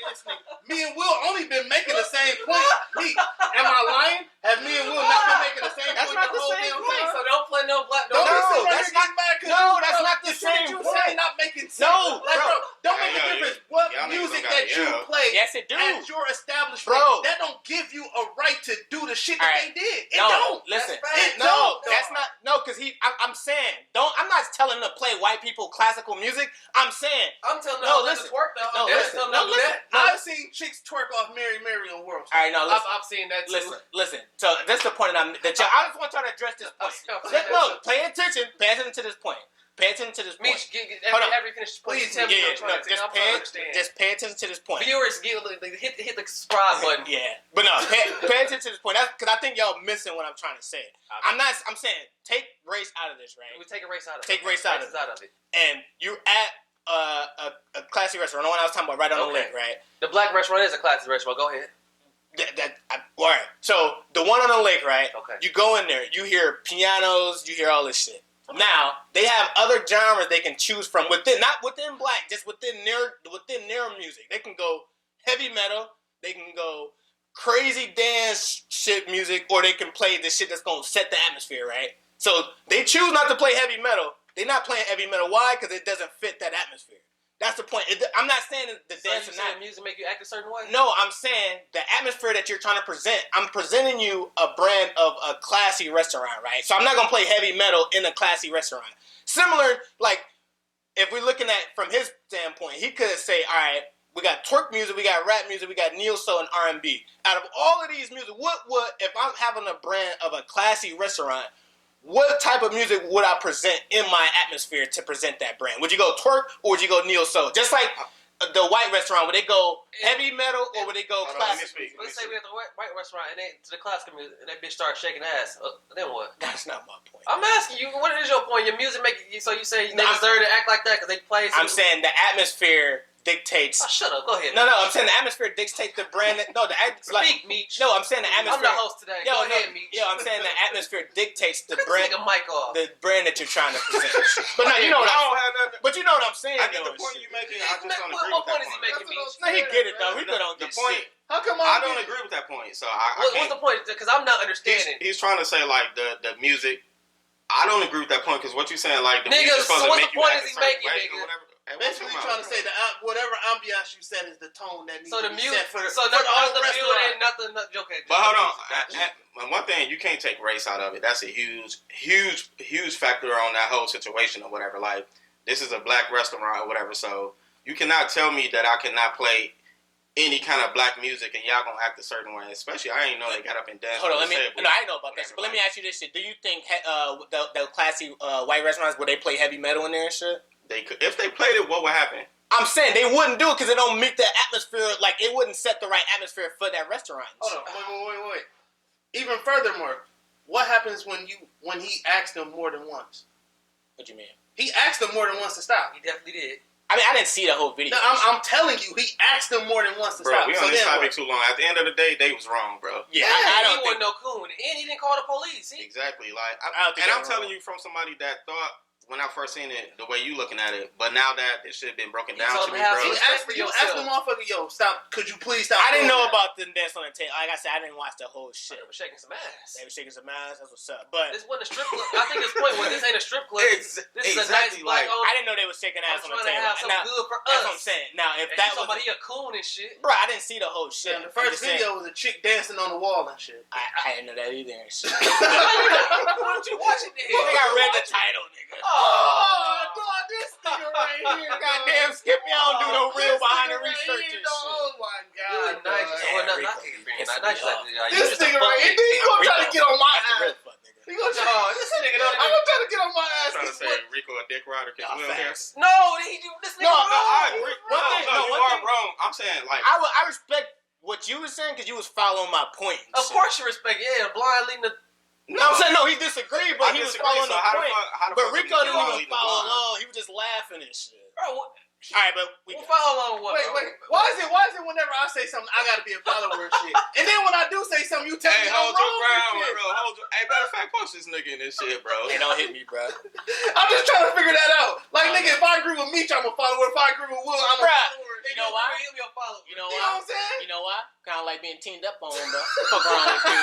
Me and Will only been making the same point. Am I lying? Have me and Will not been making the same That's point not the the whole same damn point. time? So don't play no black. Don't be sitting right that's here getting mad 'cause that's not the shit that same you point. saying not making sense. No, like, bro. Don't make a difference what y'all niggas music don't that gotta you yell. play Yes, it do. at your establishment. Bro. That don't give you a right to do the shit All that right. they did. It No, don't. listen. It No, don't. that's not. No, because I'm saying, I'm not telling him to play white people classical music. I'm saying, I'm telling them No, to listen. twerk though. No, I'm listen. telling No, them to do listen. that. I've seen chicks twerk off Mary Mary on World. all right, now listen. I've seen that too. Listen. So that's the point I just want y'all to address this point. No, pay attention. Pay attention to this point. Pay attention to this point. Mitch, Hold on. every finish. Please tell me Yeah, what I'm trying to just I'm trying to understand. just pay attention to this point. Viewers, hit the subscribe button. Yeah, but no, pay attention to this point. That's because I think y'all missing what I'm trying to say. I'm saying take race out of this, right? We take a race out of it. Take race out of it. And you're at a classy restaurant. The one I was talking about, right on the lake, right? The black restaurant is a classy restaurant. Go ahead. All right. So the one on the lake, right? Okay. You go in there, you hear pianos, you hear all this shit. Okay. Now they have other genres they can choose from within, not within black, just within their music. They can go heavy metal, they can go crazy dance shit music, or they can play the shit that's gonna set the atmosphere, right? So they choose not to play heavy metal. They're not playing heavy metal. Why? Because it doesn't fit that atmosphere. That's the point. I'm not saying the dance is not. Music make you act a certain way? No, I'm saying the atmosphere that you're trying to present. I'm presenting you a brand of a classy restaurant, right? So I'm not gonna play heavy metal in a classy restaurant. Similar, like if we're looking at from his standpoint, he could say, all right, we got twerk music, we got rap music, we got neo soul and R&B. Out of all of these music, what would if I'm having a brand of a classy restaurant? What type of music would I present in my atmosphere to present that brand? Would you go twerk or would you go neo soul? Just like the white restaurant, would they go heavy metal or would they go classic? Let's say we at the white restaurant and they to the classical music and that bitch starts shaking ass. Then what? That's not my point. I'm asking you, what is your point? Your music make you so you say they deserve to act like that because they play. I'm saying the atmosphere dictates. Oh, shut up. Go ahead. No, I'm saying the atmosphere dictates the brand. Speak, Meech. No, I'm saying the atmosphere. I'm the host today. Go ahead, Meech. I'm saying the atmosphere dictates the Take brand. a mic off. The brand that you're trying to present. But no, you know what But you know what I'm saying. I get the point you're making. I just don't agree What with point that is he point. making, Meech? No, he get it though. He put on The good point. shit. How come I don't agree with that point. So I What's can't. the point? Because I'm not understanding. He's trying to say like the music. I don't agree with that point because what you're saying like the Nigga, music's supposed so to what's make the you point act is a he certain making, way nigga? or whatever. Hey, Basically trying to say that whatever ambiance you set is the tone that needs So to the be music, set for so for nothing the whole else the building, restaurant. nothing. Okay, But hold on. One thing, you can't take race out of it. That's a huge factor on that whole situation or whatever. Like, this is a black restaurant or whatever, so you cannot tell me that I cannot play any kind of black music and y'all gonna act a certain way. Especially, I ain't know they got up and danced. Hold on, on the table. I know about that shit, but let me ask you this shit. Do you think the classy white restaurants, would they play heavy metal in there and shit? They could, if they played it, what would happen? I'm saying they wouldn't do it because it don't meet the atmosphere. Like, it wouldn't set the right atmosphere for that restaurant. Hold on, wait. Even furthermore, what happens when he asked them more than once? What you mean? He asked them more than once to stop. He definitely did. I mean, I didn't see the whole video. No, I'm telling you, he asked them more than once to Bro, stop. we So on this then topic what? too long. At the end of the day, they was wrong, bro. Yeah, I don't he think. wasn't no coon, and he didn't call the police. Exactly. Like, I don't think and I'm they're telling wrong. you from somebody that thought when I first seen it, the way you looking at it, but now that this shit been broken down told to me, him how bro. to respect for You yourself. ask the motherfucker, yo, stop. Could you please stop? I didn't doing know that? about the dance on the table. Like I said, I didn't watch the whole shit. They were shaking some ass. They were shaking some ass. That's what's up. But This wasn't a strip club. I think this point was this ain't a strip club. This is a nice Exactly, black like, owned. I didn't know they was shaking I'm ass on the trying to table. have something Now, good for that's us. what I'm saying. Now, if And that you was, somebody a coon and shit. bro, I didn't see the whole shit. Yeah, the first I'm just saying, video was a chick dancing on the wall and shit. I didn't know that either. And shit. Why don't you watch it then? I think I read the title, nigga. Oh, dog, this nigga right here. Goddamn, Skippy, I don't do no real behind the research and shit. Oh my You god. a nice. dog. Well, not Rico, nice. This nigga right here, he gonna try to get on my That's the real ass. fuck, nigga. He gonna try. This nigga don't I'm gonna try to get on my ass. I'm trying to say Rico a dick rider because Y'all we don't hear. facts. No, this nigga No, wrong. I agree. One thing- No, you one are thing- wrong. I'm saying like I respect what you was saying because you was following my point. and Of shit. course you respect. Yeah, blind leading the. No, I'm saying no. He disagreed, but I he was disagree, following so the how point. how the But fuck Rico is didn't blind even leading the follow blind? along. He was just laughing and shit. Bro, what? All right, but we. We'll follow along what? Wait, bro? wait. Why is it whenever I say something, I gotta be a follower and shit? And then when I do say something, you tell Hey, me I'm hold your wrong ground, and shit. bro. Hey, matter of fact, punch this nigga in this shit, bro. They don't hit me, bro. I'm just trying to figure that out. Like, nigga, if I agree with Meech, I'm a follower. If I agree with Will, I'm a Bruh. follower. You know why? He'll be a follower. You know You know why? what I'm saying? You know why? Kind of like being teamed up on, bro. Fuck around with you.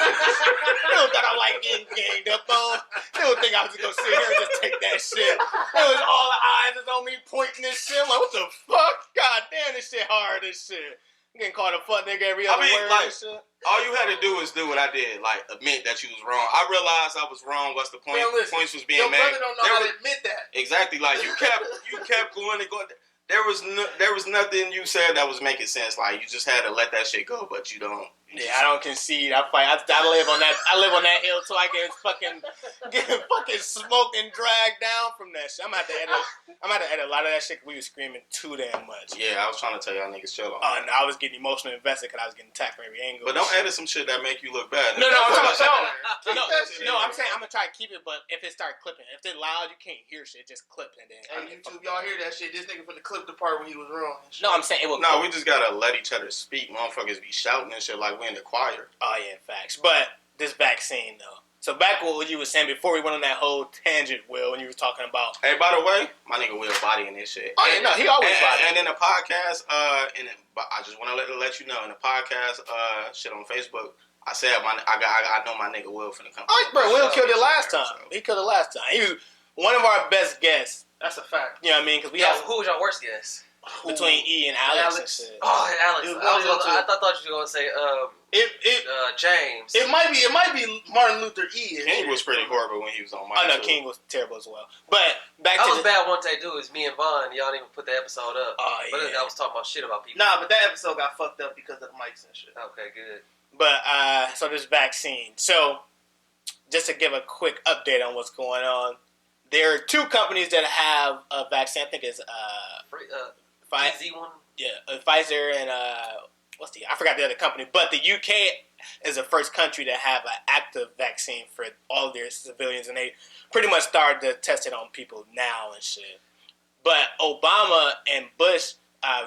You don't think I like getting ganged up on? You don't think I was just gonna sit here and just take that shit? It was all the eyes is on me pointing this shit. I'm like, what the fuck? God damn, this shit hard as shit. I'm getting called a fuck nigga every other mean, word like, and shit. All you had to do is do what I did, like admit that you was wrong. I realized I was wrong. What's the point? Man, listen, Points was being your made. brother don't know There how was- to admit that. Exactly, like you kept going and going. There was nothing you said that was making sense. Like you just had to let that shit go, but you don't. Yeah, I don't concede. I fight. I live on that. I live on that hill till I get fucking smoked and dragged down from that shit. I'm gonna have to edit a lot of that shit. 'Cause we was screaming too damn much. Yeah, I was trying to tell y'all niggas chill on. Oh no, I was getting emotionally invested because I was getting attacked from every angle. But don't edit some shit that make you look bad. No, I'm talking about Keep no. that shit. I'm saying I'm gonna try to keep it. But if it start clipping, if they're loud, you can't hear shit. Just clip and then. Hey, YouTube, y'all hear that shit? This nigga from the clip the part when he was wrong. and shit. No, I'm saying it will. No, we just gotta let each other speak. Motherfuckers be shouting and shit like we in the choir. Oh yeah, facts. But this vaccine though. So back what you were saying before we went on that whole tangent, Will, when you were talking about. Hey, by the way, my nigga Will bodying this shit. Oh yeah, no, he always body. And in the podcast, but I just want to let you know in the podcast, shit on Facebook, I said I know my nigga Will finna come. Oh, bro, Will killed it last So- time. He killed it last time. He was one of our best guests. That's a fact. You know what I mean? Because we Yeah, have who was your worst guess? between E and Alex. Alex. And shit. Oh, Alex. It was I thought you were gonna say James. It might be Martin Luther E. King was pretty horrible when he was on my. Oh no, King was terrible as well. But back That to was the, bad one day too. Is me and Vaughn. Y'all didn't even put the episode up. Oh But yeah. I was talking about shit about people. Nah, but that episode got fucked up because of the mics and shit. Okay, good. But so this vaccine. So just to give a quick update on what's going on, there are two companies that have a vaccine. I think it's Free, Pfizer. Z1. Yeah, Pfizer and I forgot the other company. But the UK is the first country to have an active vaccine for all of their civilians, and they pretty much started to test it on people now and shit. But Obama and Bush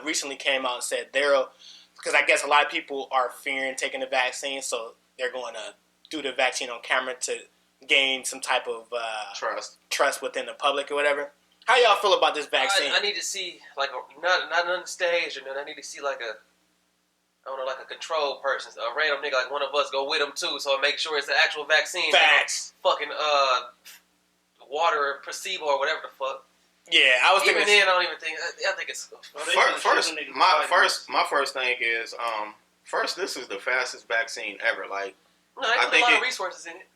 recently came out and said because I guess a lot of people are fearing taking the vaccine, so they're going to do the vaccine on camera to gain some type of trust within the public or whatever. How y'all feel about this vaccine? I need to see like not on the stage, or I need to see like a control person, a random nigga like one of us go with him too, so I make sure it's the actual vaccine. Facts. Fucking water or placebo or whatever the fuck. Yeah, I was Even thinking. then, I don't even think. I think it's. My first thing is this is the fastest vaccine ever. Like No, they put a lot of resources in it.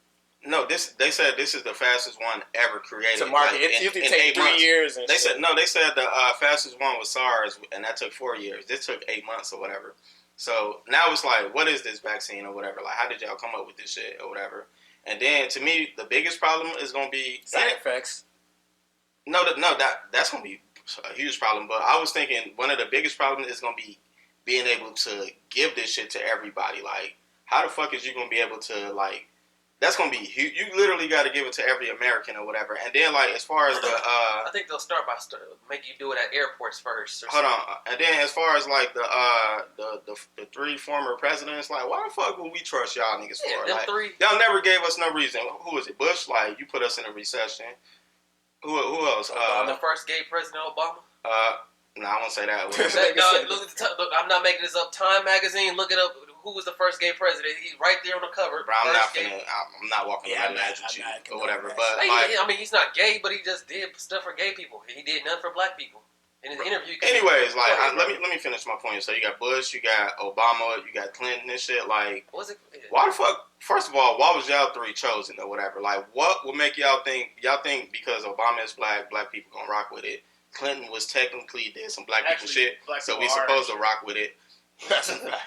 no, they said this is the fastest one ever created. To market, like, it usually in takes 8 3 months. years. And They shit. said the fastest one was SARS, and that took 4 years. This took 8 months or whatever. So now it's like, what is this vaccine or whatever? Like, how did y'all come up with this shit or whatever? And then to me, the biggest problem is gonna be side effects. That's gonna be a huge problem. But I was thinking one of the biggest problems is gonna be being able to give this shit to everybody. Like, how the fuck is you gonna be able to like? That's gonna be huge. You literally got to give it to every American or whatever. And then like as far as the I think they'll start by make you do it at airports first. Or hold on. And then as far as like the 3 former presidents, like why the fuck would we trust y'all niggas Yeah, for? them Like, 3. y'all never gave us no reason. Who was it? Bush? Like you put us in a recession. Who else? The first gay president, Obama. No, I won't say that. Look, I'm not making this up. Time magazine, look it up. Who was the first gay president? He's right there on the cover. Bro, I'm not walking around that with you or whatever. But I mean, he's not gay, but he just did stuff for gay people. He did nothing for black people. In his interview. Anyways, let me finish my point. So you got Bush, you got Obama, you got Clinton and shit. Like, was it? Why the fuck? First of all, why was y'all three chosen or whatever? Like, what would make y'all think because Obama is black people gonna rock with it? Clinton was technically did some black people shit, so we supposed to rock with it.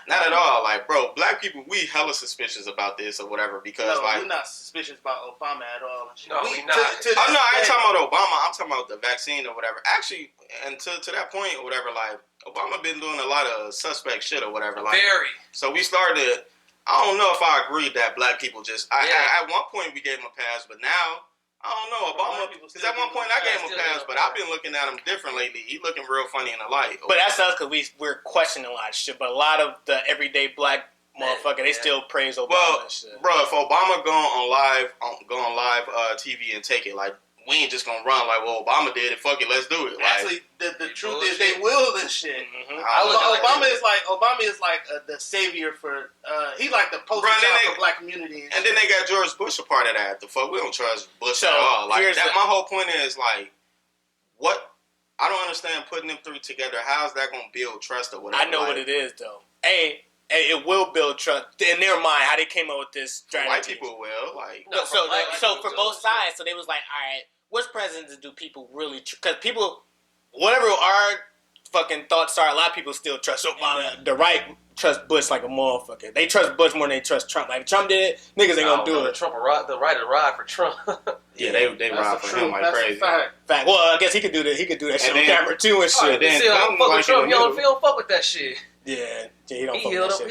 Not at all. Like, bro, black people, we hella suspicious about this or whatever because we're not suspicious about Obama at all. No, we not. I ain't talking about Obama. I'm talking about the vaccine or whatever. Actually, and to that point or whatever, like, Obama been doing a lot of suspect shit or whatever. Like, very. So we started. I don't know if I agree that black people just. At one point we gave him a pass, but now. I don't know, Obama, because at one point I gave him a pass, but I've been looking at him different lately. He looking real funny in the light. But that's us because we're questioning a lot of shit. But a lot of the everyday black motherfucker, they still praise Obama and shit. Bro, if Obama go on live TV and take it, like, we ain't just gonna run like, well, Obama did it, fuck it, let's do it. Like, actually, the truth is they will this shit. Mm-hmm. Obama is like the savior for he like the poster child for black community. And then they got George Bush a part of that. The fuck, we don't trust Bush at all. Like that, my whole point is like, what? I don't understand putting them three together. How's that gonna build trust or whatever? I know what it is though. It will build trust in their mind. How they came up with this strategy. White people will like. No, so for both sides, so they was like, all right, which presidents do people really? Because people, whatever our fucking thoughts are, a lot of people still trust Obama. The right trust Bush like a motherfucker. They trust Bush more than they trust Trump. Like if Trump did it, niggas ain't gonna do it. The right to ride for Trump. Yeah, they ride for him like crazy. Fact. Well, I guess he could do that. He could do that shit on camera too and shit. Then I don't fuck with Trump. He don't fuck with that shit. Yeah, he don't he fuck healed with up. that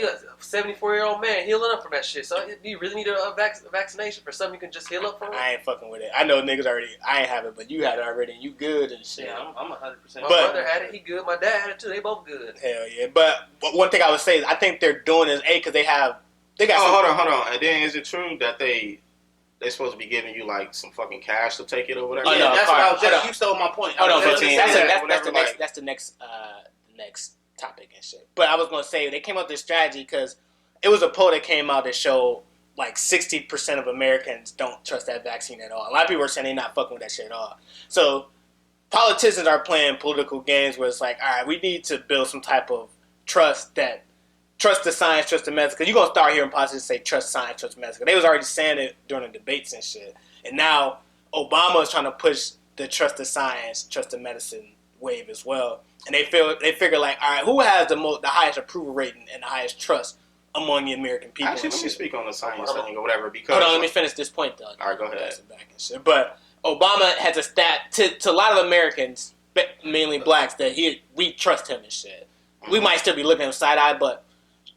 He shit. a 74-year-old man healing up from that shit. So do you really need a vaccination for something you can just heal up from? I ain't fucking with it. I know niggas already. I ain't have it, but you had it already, and you good and shit. Yeah, I'm 100%. My brother had it. He good. My dad had it too. They both good. Hell yeah. But one thing I would say is I think they're doing is because they got. Hold on. And then is it true that they supposed to be giving you like some fucking cash to take it or whatever? Oh, Yeah, no, that's what I was just. You stole my point. Oh no, that's the next topic and shit. But I was gonna say they came up with this strategy because it was a poll that came out that showed like 60% of Americans don't trust that vaccine at all. A lot of people are saying they're not fucking with that shit at all. So politicians are playing political games where it's like, all right, we need to build some type of trust the science, trust the medicine. Because you're gonna start hearing politicians say trust science, trust medicine. They was already saying it during the debates and shit. And now Obama is trying to push the trust the science, trust the medicine wave as well. And they figure like, all right, who has the highest approval rating and the highest trust among the American people? Actually, let me speak on the science thing or whatever. Because hold on, let me finish this point though. All right, go ahead. But Obama has a stat to a lot of Americans, mainly blacks, that we trust him and shit. Mm-hmm. We might still be looking at him side eye, but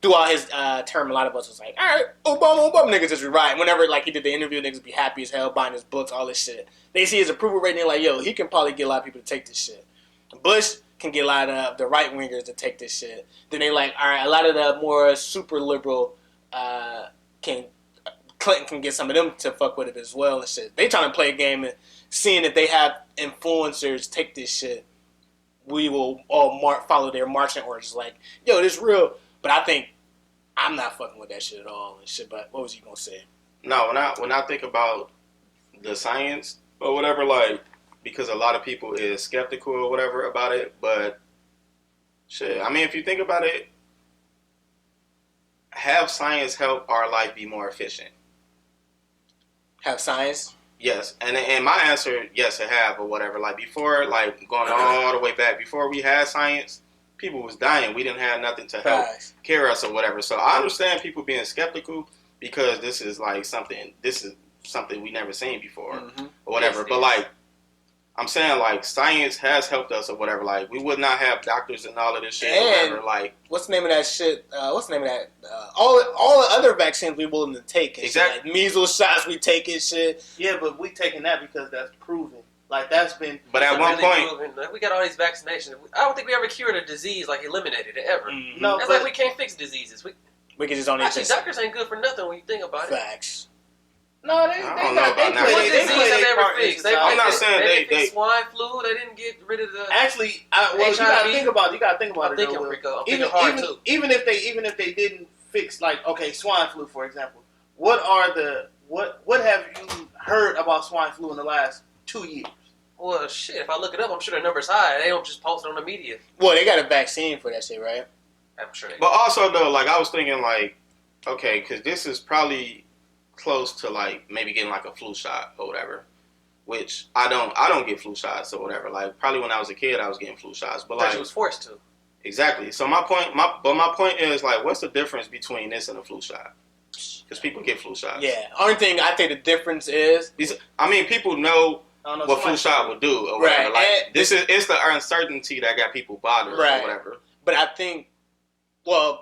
throughout his term, a lot of us was like, all right, Obama niggas just right. Whenever like he did the interview, niggas be happy as hell buying his books, all this shit. They see his approval rating, they're like, yo, he can probably get a lot of people to take this shit. Bush can get a lot of the right wingers to take this shit. Then they like, all right, a lot of the more super liberal Clinton can get some of them to fuck with it as well and shit. They trying to play a game and seeing if they have influencers take this shit, we will all follow their marching orders. Like, yo, this real. But I think I'm not fucking with that shit at all and shit. But what was you gonna say? No, when I think about the science or whatever, like. Because a lot of people is skeptical or whatever about it, but shit, I mean, if you think about it, have science help our life be more efficient? Have science? Yes, and my answer, yes, it have or whatever. Like before, like going all the way back, before we had science, people was dying. We didn't have nothing to help care us or whatever. So I understand people being skeptical because this is something we never seen before or whatever. Yes, but like. I'm saying, like, science has helped us or whatever. Like, we would not have doctors and all of this shit or whatever. Like, what's the name of that shit? What's the name of that? All the other vaccines we willing to take. And exactly. Shit. Like, measles shots we take and shit. Yeah, but we taking that because that's proven. Like, that's been... But at one point... Proven. We got all these vaccinations. I don't think we ever cured a disease, like, eliminated it, ever. Mm-hmm. No, that's like we can't fix diseases. We can just only... Actually, doctors ain't good for nothing when you think about it. Facts. No, they play fix. I'm not saying they they- fixed swine flu. They didn't get rid of the. Actually, you gotta think about I'm it. thinking, Though, Will. Rico. I'm thinking hard too. Even if they didn't fix, like, okay, swine flu for example, what have you heard about swine flu in the last 2 years? Well, shit. If I look it up, I'm sure the number's high. They don't just post it on the media. Well, they got a vaccine for that shit, right? I'm sure. But also though, like I was thinking, like, okay, because this is probably close to like maybe getting like a flu shot or whatever. Which I don't get flu shots or whatever. Like probably when I was a kid, I was getting flu shots. But Because like you was forced to. exactly. So my point is like, what's the difference between this and a flu shot? Because people get flu shots. Yeah. Only thing I think the difference is I mean, people know I don't know, what flu somebody- shot would do or whatever. Right, Like and it's the uncertainty that got people bothered Right. or whatever. but I think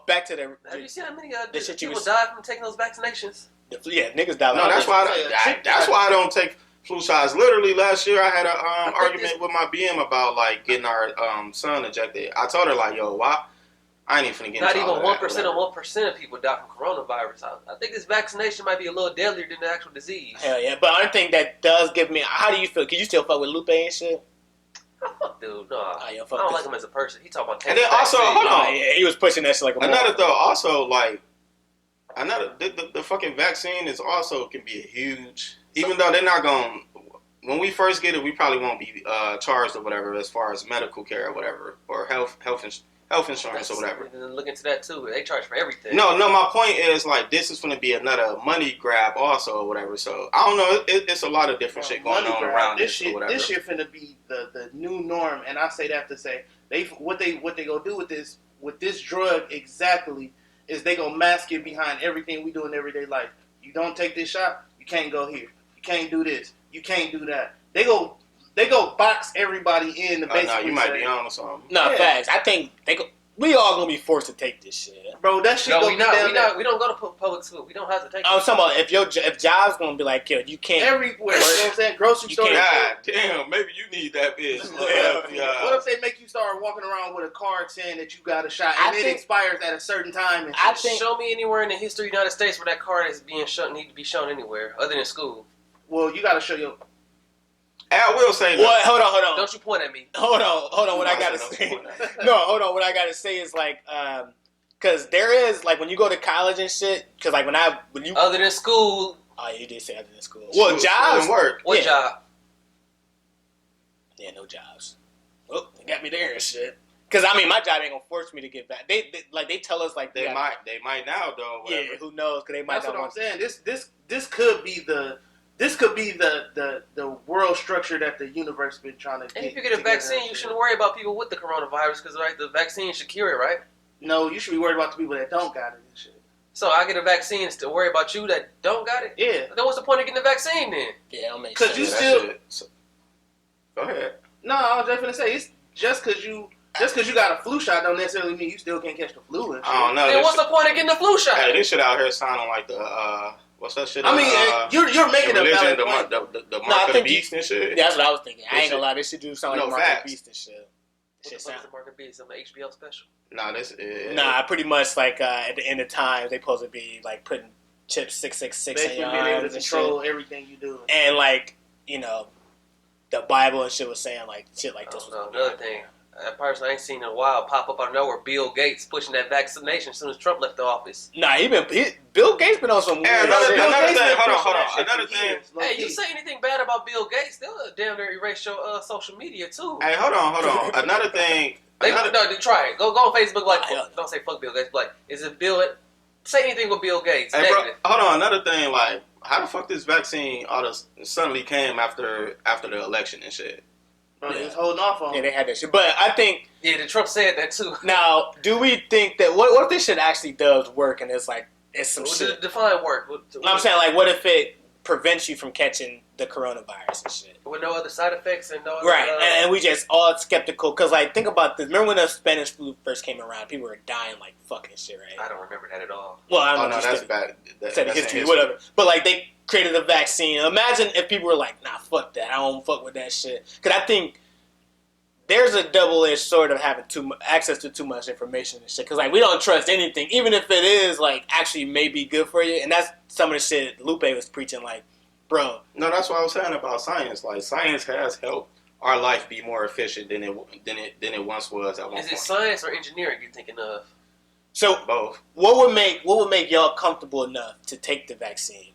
back to the Have you seen how many the shit you people was- died from taking those vaccinations? niggas die. No, that's why I don't take flu shots. Literally last year I had a think argument with my BM about like getting our son ejected. I told her like, yo, why? I ain't even finna get Not into all even of that, 1% whatever. of 1% of people die from coronavirus. I think this vaccination might be a little deadlier than the actual disease. Hell yeah. But only thing that does give me, how do you feel? Can you still fuck with Lupe and shit? Fuck dude, no. I yeah, fuck don't this. like him as a person. He talking about And taking then also, vaccine. hold on. Yeah, he was pushing that shit like a Another motherfucker. though, also like the fucking vaccine is also can be a huge. Even though they're not going, when we first get it, we probably won't be charged or whatever as far as medical care or whatever or health insurance or whatever. And then look into that too. They charge for everything. No. My point is like this is going to be another money grab also or whatever. So I don't know. It's a lot of different shit going Money on grab. around this this or shit. whatever. This shit finna be the new norm, and I say that to say what they gonna do with this drug exactly is they gonna mask it behind everything we do in everyday life. You don't take this shot, you can't go here. You can't do this. You can't do that. They go box everybody in to No, basically you might say, be on or something. No, Yeah. facts. I think we all gonna be forced to take this shit. bro, that shit No, gonna we be down there we don't go to public school. We don't have to take I'm talking about if Jobs gonna be like, yo, you can't. everywhere. You know what I'm saying? Grocery You store. can't- God damn, maybe you need that bitch. What if they make you start walking around with a card saying that you got a shot I and it think- expires at a certain time? And I shit? think- Show me anywhere in the history of the United States where that card is being shown, need to be shown anywhere other than school. Well, you got to show your. I will say that. What? Hold on. Don't you point at me. Hold on. What I gotta say? No, hold on. What I gotta say is like, because there is like when you go to college and shit. Because like when you. Other than school, Oh, you did say other than school. Well, School jobs. and work. what Yeah. job? Yeah, no jobs. Oh, they got me there and shit. Because I mean, my job ain't gonna force me to get back. They tell us like They yeah, might now though. Whatever. Yeah, who knows? Because they might That's not what I'm want. saying. This could be the world structure that the universe been trying to. And if you get a vaccine, you shouldn't worry about people with the coronavirus because right, the vaccine should cure it, right? No, you should be worried about the people that don't got it and shit. So I get a vaccine and still worry about you that don't got it. Yeah, Then what's the point of getting the vaccine then? Yeah, don't make 'Cause sense. you That still- shit. Go ahead. no, I was just gonna say it's just because you got a flu shot don't necessarily mean you still can't catch the flu and shit. I don't know. Then This what's the point of getting the flu shot? Hey, this shit out here sounding like the what's that shit? I mean, you're making a religion, valid point. the No, I mark of the think beast and shit. Yeah, that's what I was thinking. I This ain't gonna shit- lie, this shit do sound like No, Market facts. Beast and shit. What Shit the fuck sound. is the market be? Some HBO special? Nah, this. Nah, pretty much like at the end of times they supposed to be like putting chips 666 in Basically your being able to arms and control shit. everything you do. And like the Bible and shit was saying like shit like this was No, gonna be another happening. thing. A person I ain't seen in a while pop up out of nowhere. Bill Gates pushing that vaccination as soon as Trump left the office. Nah, Bill Gates been on some Hey, weird another shit. thing, Bill Gates been hold on. pushing that shit Another for thing. years, low Hey, key. you say anything bad about Bill Gates, they'll damn near erase your social media too. Hey, hold on. Another thing. No, try it. Go on Facebook. Like, Hell no. don't say fuck Bill Gates. Like, is it Bill? Say anything with Bill Gates. Hey, bro, Negative. hold on. Another thing, like, how the fuck this vaccine suddenly came after the election and shit? Bro, Yeah. just holding off on. Yeah, they had that shit. But I think Yeah, the Trump said that too. now, do we think that what if this shit actually does work and it's like it's some shit? Define work. I'm saying like what if it prevents you from catching the coronavirus and shit? With no other side effects and no other, Right, and we just all skeptical because, like, think about this. Remember when the Spanish flu first came around? People were dying like fucking shit, right? I don't remember that at all. Well, I Oh don't no, know. that's Just bad. said That's history, in whatever. But like, they created a vaccine. Imagine if people were like, "Nah, fuck that. I don't fuck with that shit." Because I think there's a double-edged sword of having access to too much information and shit. Because like, we don't trust anything, even if it is like actually maybe good for you. And that's some of the shit Lupe was preaching. Like, bro. No, that's what I was saying about science. Like science has helped our life be more efficient than it once was at one Is point. it science or engineering you're thinking of? So Both. what would make y'all comfortable enough to take the vaccine?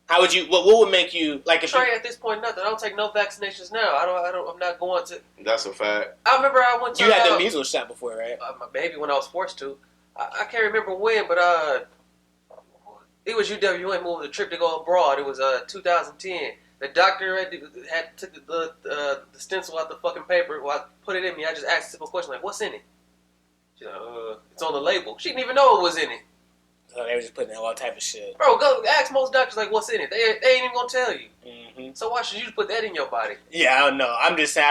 How would you? What would make you like? If Trey, at this point, nothing. I don't take no vaccinations now. I'm not going to. That's a fact. I remember I went to. you had the measles shot before, right? My baby when I was forced to. I can't remember when, but it was UWM moving a trip to go abroad. It was 2010. The doctor had took the stencil out the fucking paper. Well, I put it in me. I just asked a simple question like, "What's in it?" She's like, "It's on the label." She didn't even know it was in it. So they were just putting in all type of shit. Bro, go ask most doctors like, "What's in it?" They ain't even gonna tell you. Mm-hmm. So why should you put that in your body? Yeah, I don't know. I'm just saying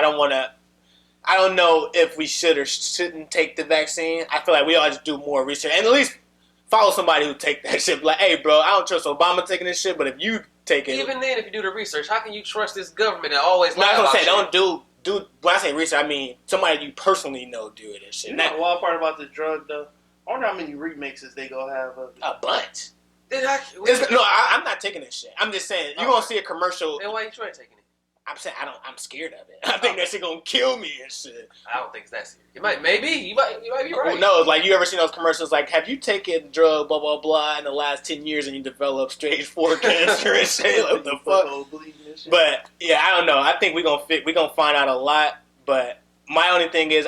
I don't know if we should or shouldn't take the vaccine. I feel like we ought to do more research and at least follow somebody who take that shit. Like, hey, bro, I don't trust Obama taking this shit, but if you take it, Even then, if you do the research, how can you trust this government that always no, lies that's what about I'm saying. shit? Don't do. When I say research, I mean somebody you personally know do it and shit. You Not know the wild part about the drug though? I wonder how many remixes they gonna have of it. a bunch. I'm not taking this shit. I'm just saying you're gonna see a commercial. Then why you trying taking it? I'm saying I'm scared of it. I think that shit gonna kill me and shit. I don't think it's that serious. You might be right. Who knows? Like, you ever seen those commercials? Like, have you taken drug blah blah blah in the last 10 years and you develop stage 4 cancer and shit? Like, what the fuck? But yeah, I don't know. I think we're gonna find out a lot. But my only thing is,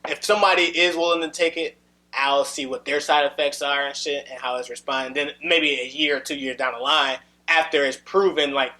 if somebody is willing to take it, I'll see what their side effects are and shit and how it's responding. Then maybe a year or 2 years down the line, after it's proven, like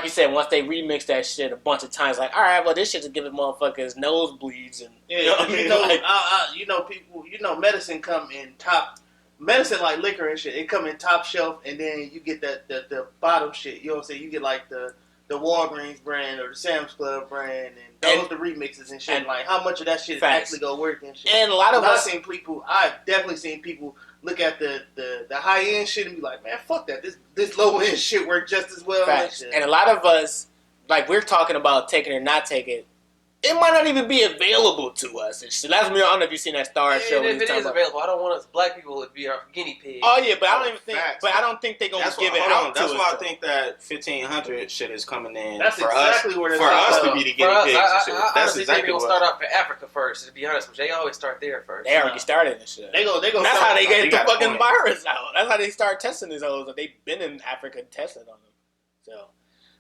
you said, once they remix that shit a bunch of times, like, all right, well, this shit's giving motherfuckers nosebleeds and Yeah, you know what I mean? Medicine come in top. Medicine like liquor and shit. It come in top shelf, and then you get the bottom shit. You know what I'm saying? You get like the Walgreens brand or the Sam's Club brand, and those the remixes and shit. And like how much of that shit is facts. actually gonna work and shit. And a lot of us, I've definitely seen people look at the high end shit and be like, man, fuck that. This low end shit work just as well. facts. And And a lot of us, like, we're talking about taking or not taking. It might not even be available to us. And shit. That's me. I don't know if you've seen that Star show. And when if he's it talking is about- available, I don't want us black people to be our guinea pigs. Oh yeah, but I don't even think. Facts. But I don't think they're gonna That's give why, it hold out on. to That's us. why I though. think that 1500 shit is coming in That's for exactly us. where For us to from. be the For guinea us, pigs and I shit. honestly That's think exactly they're what. gonna start off in Africa first. To be honest with you, they always start there first. They already started and shit. They go. That's how they get They the got a fucking point. virus out. That's how they start testing these hoes. They've been in Africa testing on them. So,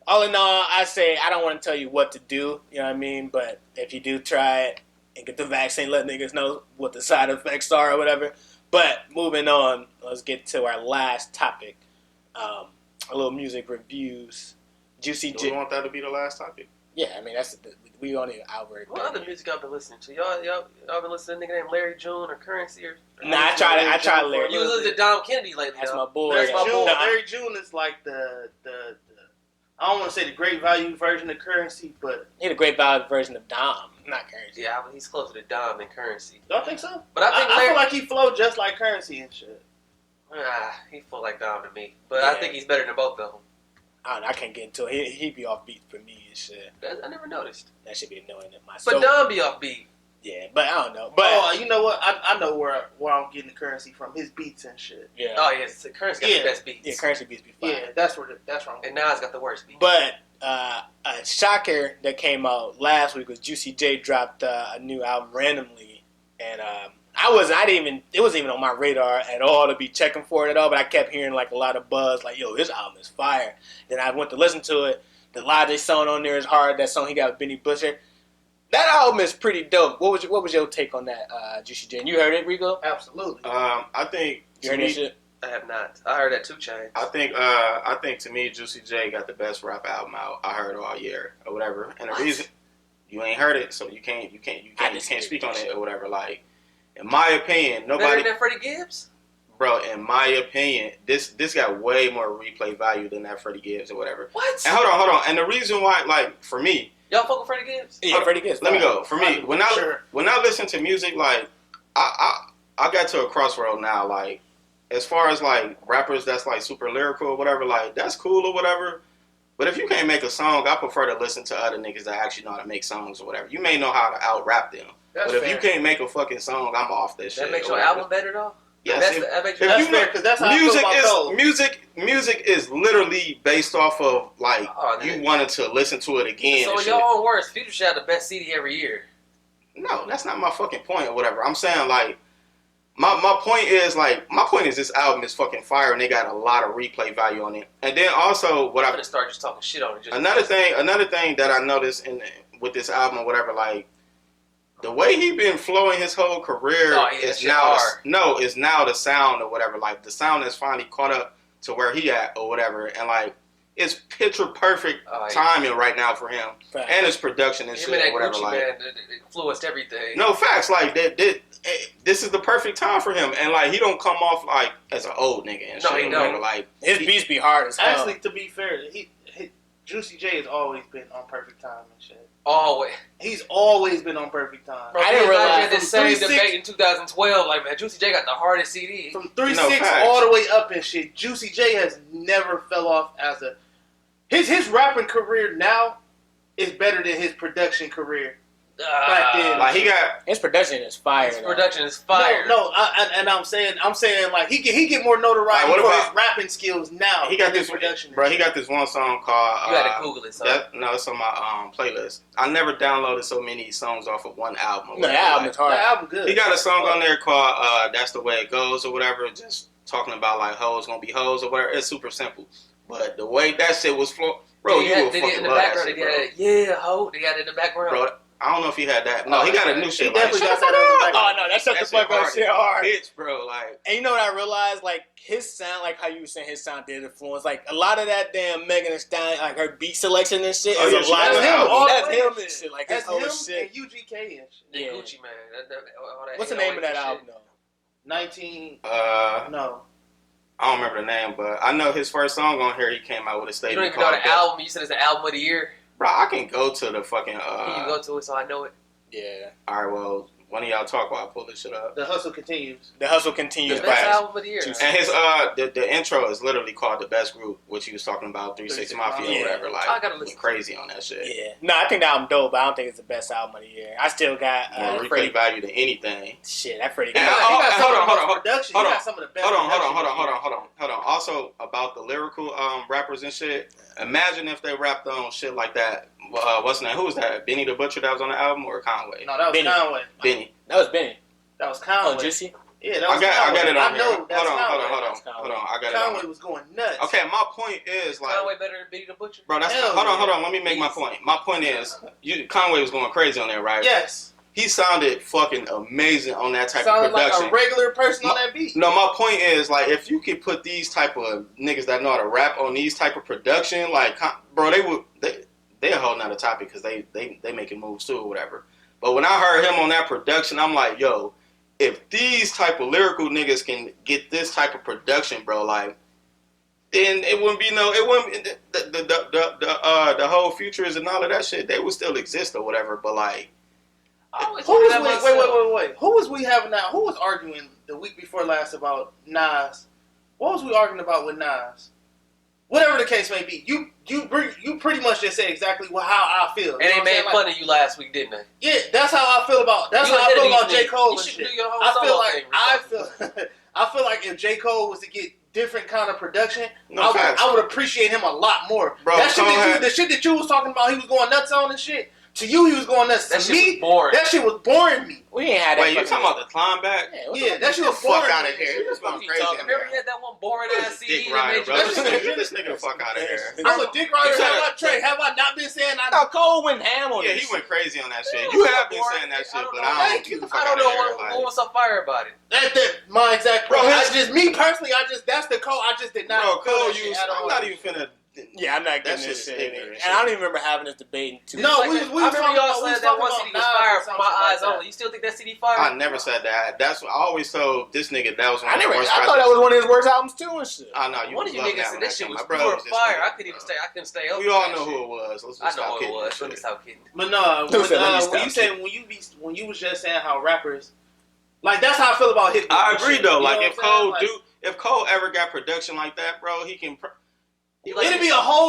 all in all, I say I don't want to tell you what to do. You know what I mean? But if you do try it and get the vaccine, let niggas know what the side effects are or whatever. But moving on, let's get to our last topic. A little music reviews. Juicy Do we J. want that to be the last topic? Yeah, I mean we only hour. What other music I've been listening to? Y'all been listening to a nigga named Larry June or Currency or? Nah, I tried Larry. You was listening to Dom Kennedy lately. That's though. my boy. That's my boy. Larry June is like the I don't want to say the great value version of Currency, but He had a great valid version of Dom, not Currency. Yeah, he's closer to Dom than Currency. don't think so. But I think I Larry, feel like he flowed just like Currency and shit. he feel like Dom to me. But Yeah. I think he's better than both of them. I don't know, I can't get into it. He'd be off beat for me and shit. I never noticed. That should be annoying at my But soul. Dom be off beat. Yeah, but I don't know. But Oh, you know what? I know where I'm getting the Currency from. His beats and shit. yeah, Oh yeah, Currency got Yeah. the best beats. yeah, Currency beats be fine. Yeah, that's where I'm. And Nas got the worst beats. But a shocker that came out last week was Juicy J dropped a new album randomly, and it wasn't even on my radar at all to be checking for it at all. But I kept hearing like a lot of buzz, like, yo, this album is fire. Then I went to listen to it. The Logic song on there is hard. That song he got with Benny Butcher. That album is pretty dope. What was your take on that, Juicy J? You heard it, Rico? Absolutely. I think You to heard that me, shit? I have not. I heard that 2 Chainz. I think to me, Juicy J got the best rap album out I heard all year or whatever. And the reason you ain't heard it, so you can't speak on it or whatever. Like, in my opinion, Better nobody, than Freddie Gibbs? bro. In my opinion, this got way more replay value than that Freddie Gibbs or whatever. What? And hold on. And the reason why, like, for me, Y'all fuck with Freddie Gibbs? Yeah, Freddie Gibbs. let me go. For me, when Sure. I listen to music, like, I got to a crossroad now. Like, as far as like rappers that's like super lyrical or whatever, like that's cool or whatever. But if you can't make a song, I prefer to listen to other niggas that actually know how to make songs or whatever. You may know how to out rap them, That's but if fair. you can't make a fucking song, I'm off this shit. That makes or your whatever. album better though? Yes, That makes That's you know, fair, because that's how I feel about Cole. music is literally based off of like you wanted to listen to it again. So and in shit. your own words, Future should have the best CD every year. No, that's not my fucking point or whatever. I'm saying like my point is this album is fucking fire and they got a lot of replay value on it. And then also what I'm gonna start just talking shit on it. another thing that I noticed with this album or whatever, like the way he been flowing his whole career is now the sound or whatever. Like the sound has finally caught up to where he at or whatever, and like it's picture perfect timing right now for him and his production and shit or whatever. Gucci, like man, it influenced everything. no facts, like this is the perfect time for him, and like he don't come off like as an old nigga and shit. He don't. Like his beats be hard as hell. Actually, to be fair, Juicy J has always been on perfect time and shit. Always. He's always been on perfect time. Bro, I didn't realize had this same debate in 2012. Like, man, Juicy J got the hardest CD. From 3-6 all the way up and shit, Juicy J has never fell off as a... His rapping career now is better than his production career back then. Like he got his production is fire. His production is fire. I'm saying like he get more notoriety for his rapping skills now. He got this this production. bro. He got this one song called. You gotta Google it. No, it's on my playlist. I never downloaded so many songs off of one album. No, that album is hard. That album good. He got a song on there called "That's the Way It Goes" or whatever, just talking about like hoes gonna be hoes or whatever. It's super simple, but the way that shit was bro, you would fucking love that shit, bro. Ho. They got it in the background. Bro, I don't know if he had that. No, he got a new shit. He definitely got that. Oh no, that shut the fuck up shit hard. Bitch, bro, like. And you know what I realized? Like his sound, like how you were saying his sound did influence. Like a lot of that damn Megan Thee Stallion, like her beat selection and shit. Is a lot of That's him and shit. Like that's his whole him shit. and UGK and shit. Yeah. Gucci, man. What's the name of that album though? 19. No. I don't remember the name, but I know his first song on here. He came out with a statement. You don't even know the album. You said it's the album of the year. Bro, I can go to the fucking. Can you go to it so I know it? Yeah. All right. Well, one of y'all talk while I pull this shit up. The Hustle Continues. The Hustle Continues. The best album of the year. And his the intro is literally called The Best Group, which he was talking about 3-6 Mafia or whatever. Like, I gotta listen crazy on that shit. Yeah. No, I think the album dope, but I don't think it's the best album of the year. I still got More Freddie. replay value than anything. Shit, that Freddie. He Yeah, got some hold of the on. most production. He got some of the best. Hold on. Also about the lyrical rappers and shit. Imagine if they rapped on shit like that. What's the name? Who was that? Benny the Butcher that was on the album, or Conway? No, that was Benny. Conway. Benny. That was Benny. That was Conway. Oh, Juicy. Yeah, that was I got it on I here. know. That's Hold on. I got it on Conway here. was going nuts. Okay, my point is like, Conway better than Benny the Butcher. bro. That's Hell hold on. Let me make my point. My point is, Conway was going crazy on there, right? Yes. He sounded fucking amazing on that type Sounded of production. like a regular person on that beat. No, my point is like if you could put these type of niggas that know how to rap on these type of production, like bro, they're holding out a topic because they making moves too or whatever. But when I heard him on that production, I'm like, yo, if these type of lyrical niggas can get this type of production, bro, like, then it wouldn't be the whole futures and all of that shit. They would still exist or whatever. But like, Wait. Who was we having now? Who was arguing the week before last about Nas? What was we arguing about with Nas? Whatever the case may be, you pretty much just said exactly how I feel. And they made fun of you last week, didn't they? Yeah, that's how I feel about. That's how I feel about J. Cole and shit. I feel like if J. Cole was to get different kind of production, I would appreciate him a lot more. Bro, the shit that you was talking about, he was going nuts on and shit. To you, he was going nuts. To me, that shit was boring me. We ain't had that. Wait, you talking about the climb back? Yeah, that shit was fuck boring. out of here. He was going crazy. Remember he had that one boring ass CD Dick that rider, made bro. you. This nigga the fuck out of here. I'm a dick rider. Have I not been saying I? No, Cole went ham on Yeah, this. he went crazy on that shit. You have been saying that shit, but I don't know what was so fire about it. That's my exact point. Me personally, that's the Cole. I just did not. Bro, Cole, I'm not even finna. Yeah, I'm not getting this shit in there. And I don't even remember having this debate. No, I remember y'all said that one CD was fire for my eyes only. You still think that CD fire? I never said that. That's what I always told this nigga that was one of the worst. I thought that was one of his worst albums too and shit. I know you. One of you niggas said that shit was pure fire. I couldn't stay up. We all know who it was. I know who it was. Let me stop kidding. But no, when you was just saying how rappers, like that's how I feel about hip hop. I agree though. Like if Cole ever got production like that, bro, he can. It'd be a whole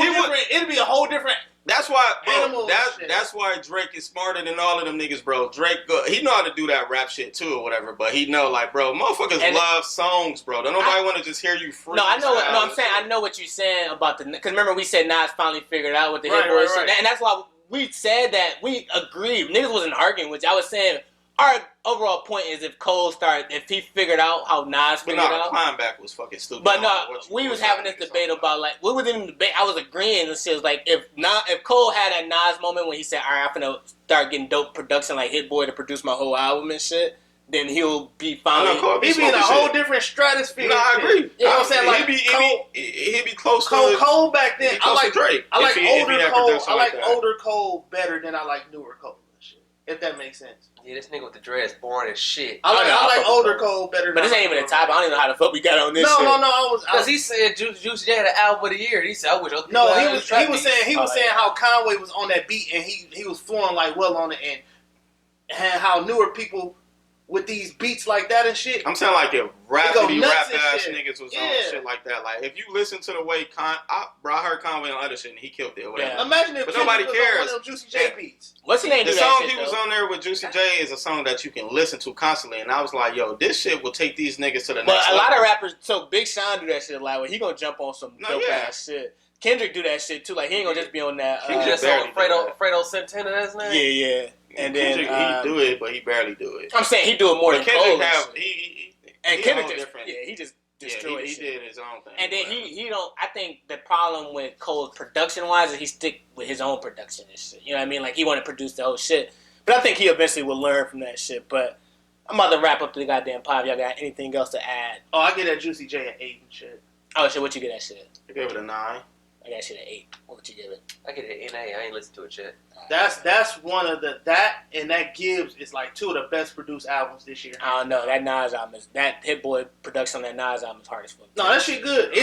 different That's why, bro. Animals and shit. That's why Drake is smarter than all of them niggas, bro. Drake, he know how to do that rap shit too, or whatever. But he know, like, bro, motherfuckers And love songs, bro. Don't nobody want to just hear you free. No, I know. No, I'm saying I know what you're saying about the. Because remember, we said Nas finally figured out what the hit boy shit, and that's why we said that we agreed. Niggas wasn't arguing, which I was saying. Our overall point is if he figured out how Nas figured out. The Climbback was fucking stupid. But no, we was having this debate about like we was in the debate. I was agreeing and shit. Was like if Cole had that Nas moment when he said, "All right, I'm finna start getting dope production like Hit Boy to produce my whole album and shit," then he'll be fine. He be in a whole different stratosphere. No, I agree. You know what I'm saying? Like he'd be close Cole back then. I like Drake. I like older Cole. I like older Cole better than I like newer Cole. If that makes sense. Yeah, this nigga with the dreads boring as shit. I like older Cole better. But this ain't even a topic. I don't even know how the fuck we got on this. No. Because he said Juicy J had an album of the year. He said, "I wish other people No, had he was saying how Conway was on that beat and he was flowing like well on it and how newer people with these beats like that and shit. I'm saying like if rap ass shit. niggas was on shit like that. Like if you listen to the way I heard Conway on other shit and he killed it. Yeah. Imagine if nobody was cares. on one of them Juicy J beats. What's the name? The song he was on there with Juicy J is a song that you can listen to constantly, and I was like, yo, this shit will take these niggas to the next level. But a lot of rappers, so Big Sean do that shit a lot. Where he gonna jump on some dope ass shit. Kendrick do that shit too. Like he ain't gonna just be on that. He just on Fredo Santana. That's name. Yeah. And then Kendrick, he do it, but he barely do it. I'm saying he do it more than Cole. Kendrick different. Yeah, he just destroyed. He did his own thing. And then he don't. I think the problem with Cole's production wise is he stick with his own production and shit. You know what I mean? Like he want to produce the whole shit. But I think he eventually will learn from that shit. But I'm about to wrap up the goddamn pod. Y'all got anything else to add? Oh, I get that Juicy J at 8 and shit. Oh shit, what you get that shit? I gave it a 9. I got shit at 8. What would you give it? I get it at NA. I ain't listened to it yet. That's one of that Gibbs is like two of the best produced albums this year. I don't know. That Nas album that Hit Boy production on that Nas album is hard as fuck. No, that shit good.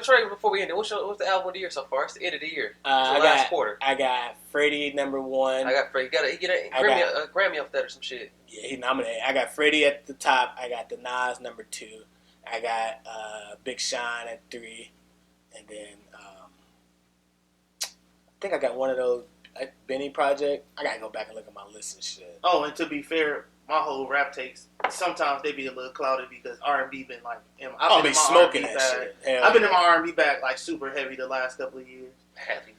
Trey, before we end it, what's the album of the year so far? It's the end of the year. Last quarter. I got Freddie #1. I got Freddie. He get a Grammy off that or some shit. Yeah, he nominated. I got Freddie at the top. I got the Nas #2. I got Big Sean at 3, and then I think I got one of those Benny Project. I gotta go back and look at my list and shit. Oh, and to be fair, my whole rap takes sometimes they be a little clouded because R&B been like I'll be smoking that shit. I've been in my R&B bag like super heavy the last couple of years. Heavy.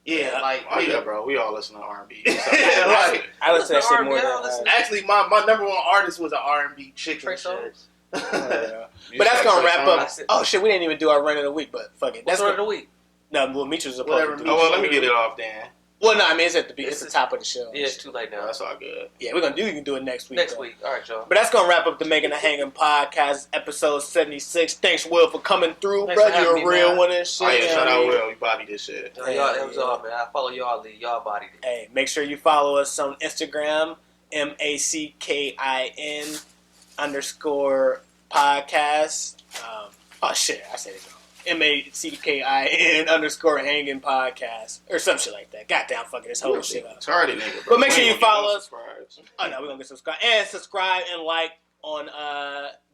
Yeah, like bro, we all listen to R&B. I listen to that shit more than actually my #1 artist was an R&B chick. Trey Songz. But that's gonna wrap up. Oh shit, we didn't even do our run of the week, but fuck it. That's run of the week. No, well, Meech was supposed to do. Oh well, let me get it off then. Well, no, I mean it's at the top of the show. Yeah, it's too late now. That's all good. Yeah, we can do it next week. Next week, all right, y'all. But that's gonna wrap up the Making the Hanging podcast, episode 76. Thanks, Will, for coming through, bro. You're a real one and shit. Oh yeah, shout out Will. You bodied this shit. Y'all, that was all, man. I follow y'all. Y'all bodied it. Hey, make sure you follow us on Instagram, MACKIN _podcast. Oh shit, I said it wrong. MACKIN _hanging podcast or some shit like that. Goddamn, fucking this whole shit up. Tardy nigga. But make sure you follow us. Oh no, we're gonna get subscribe and like on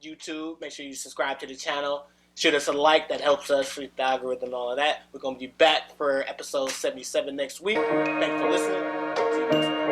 YouTube. Make sure you subscribe to the channel. Shoot us a like, that helps us with the algorithm and all of that. We're gonna be back for episode 77 next week. Thanks for listening. See you next week.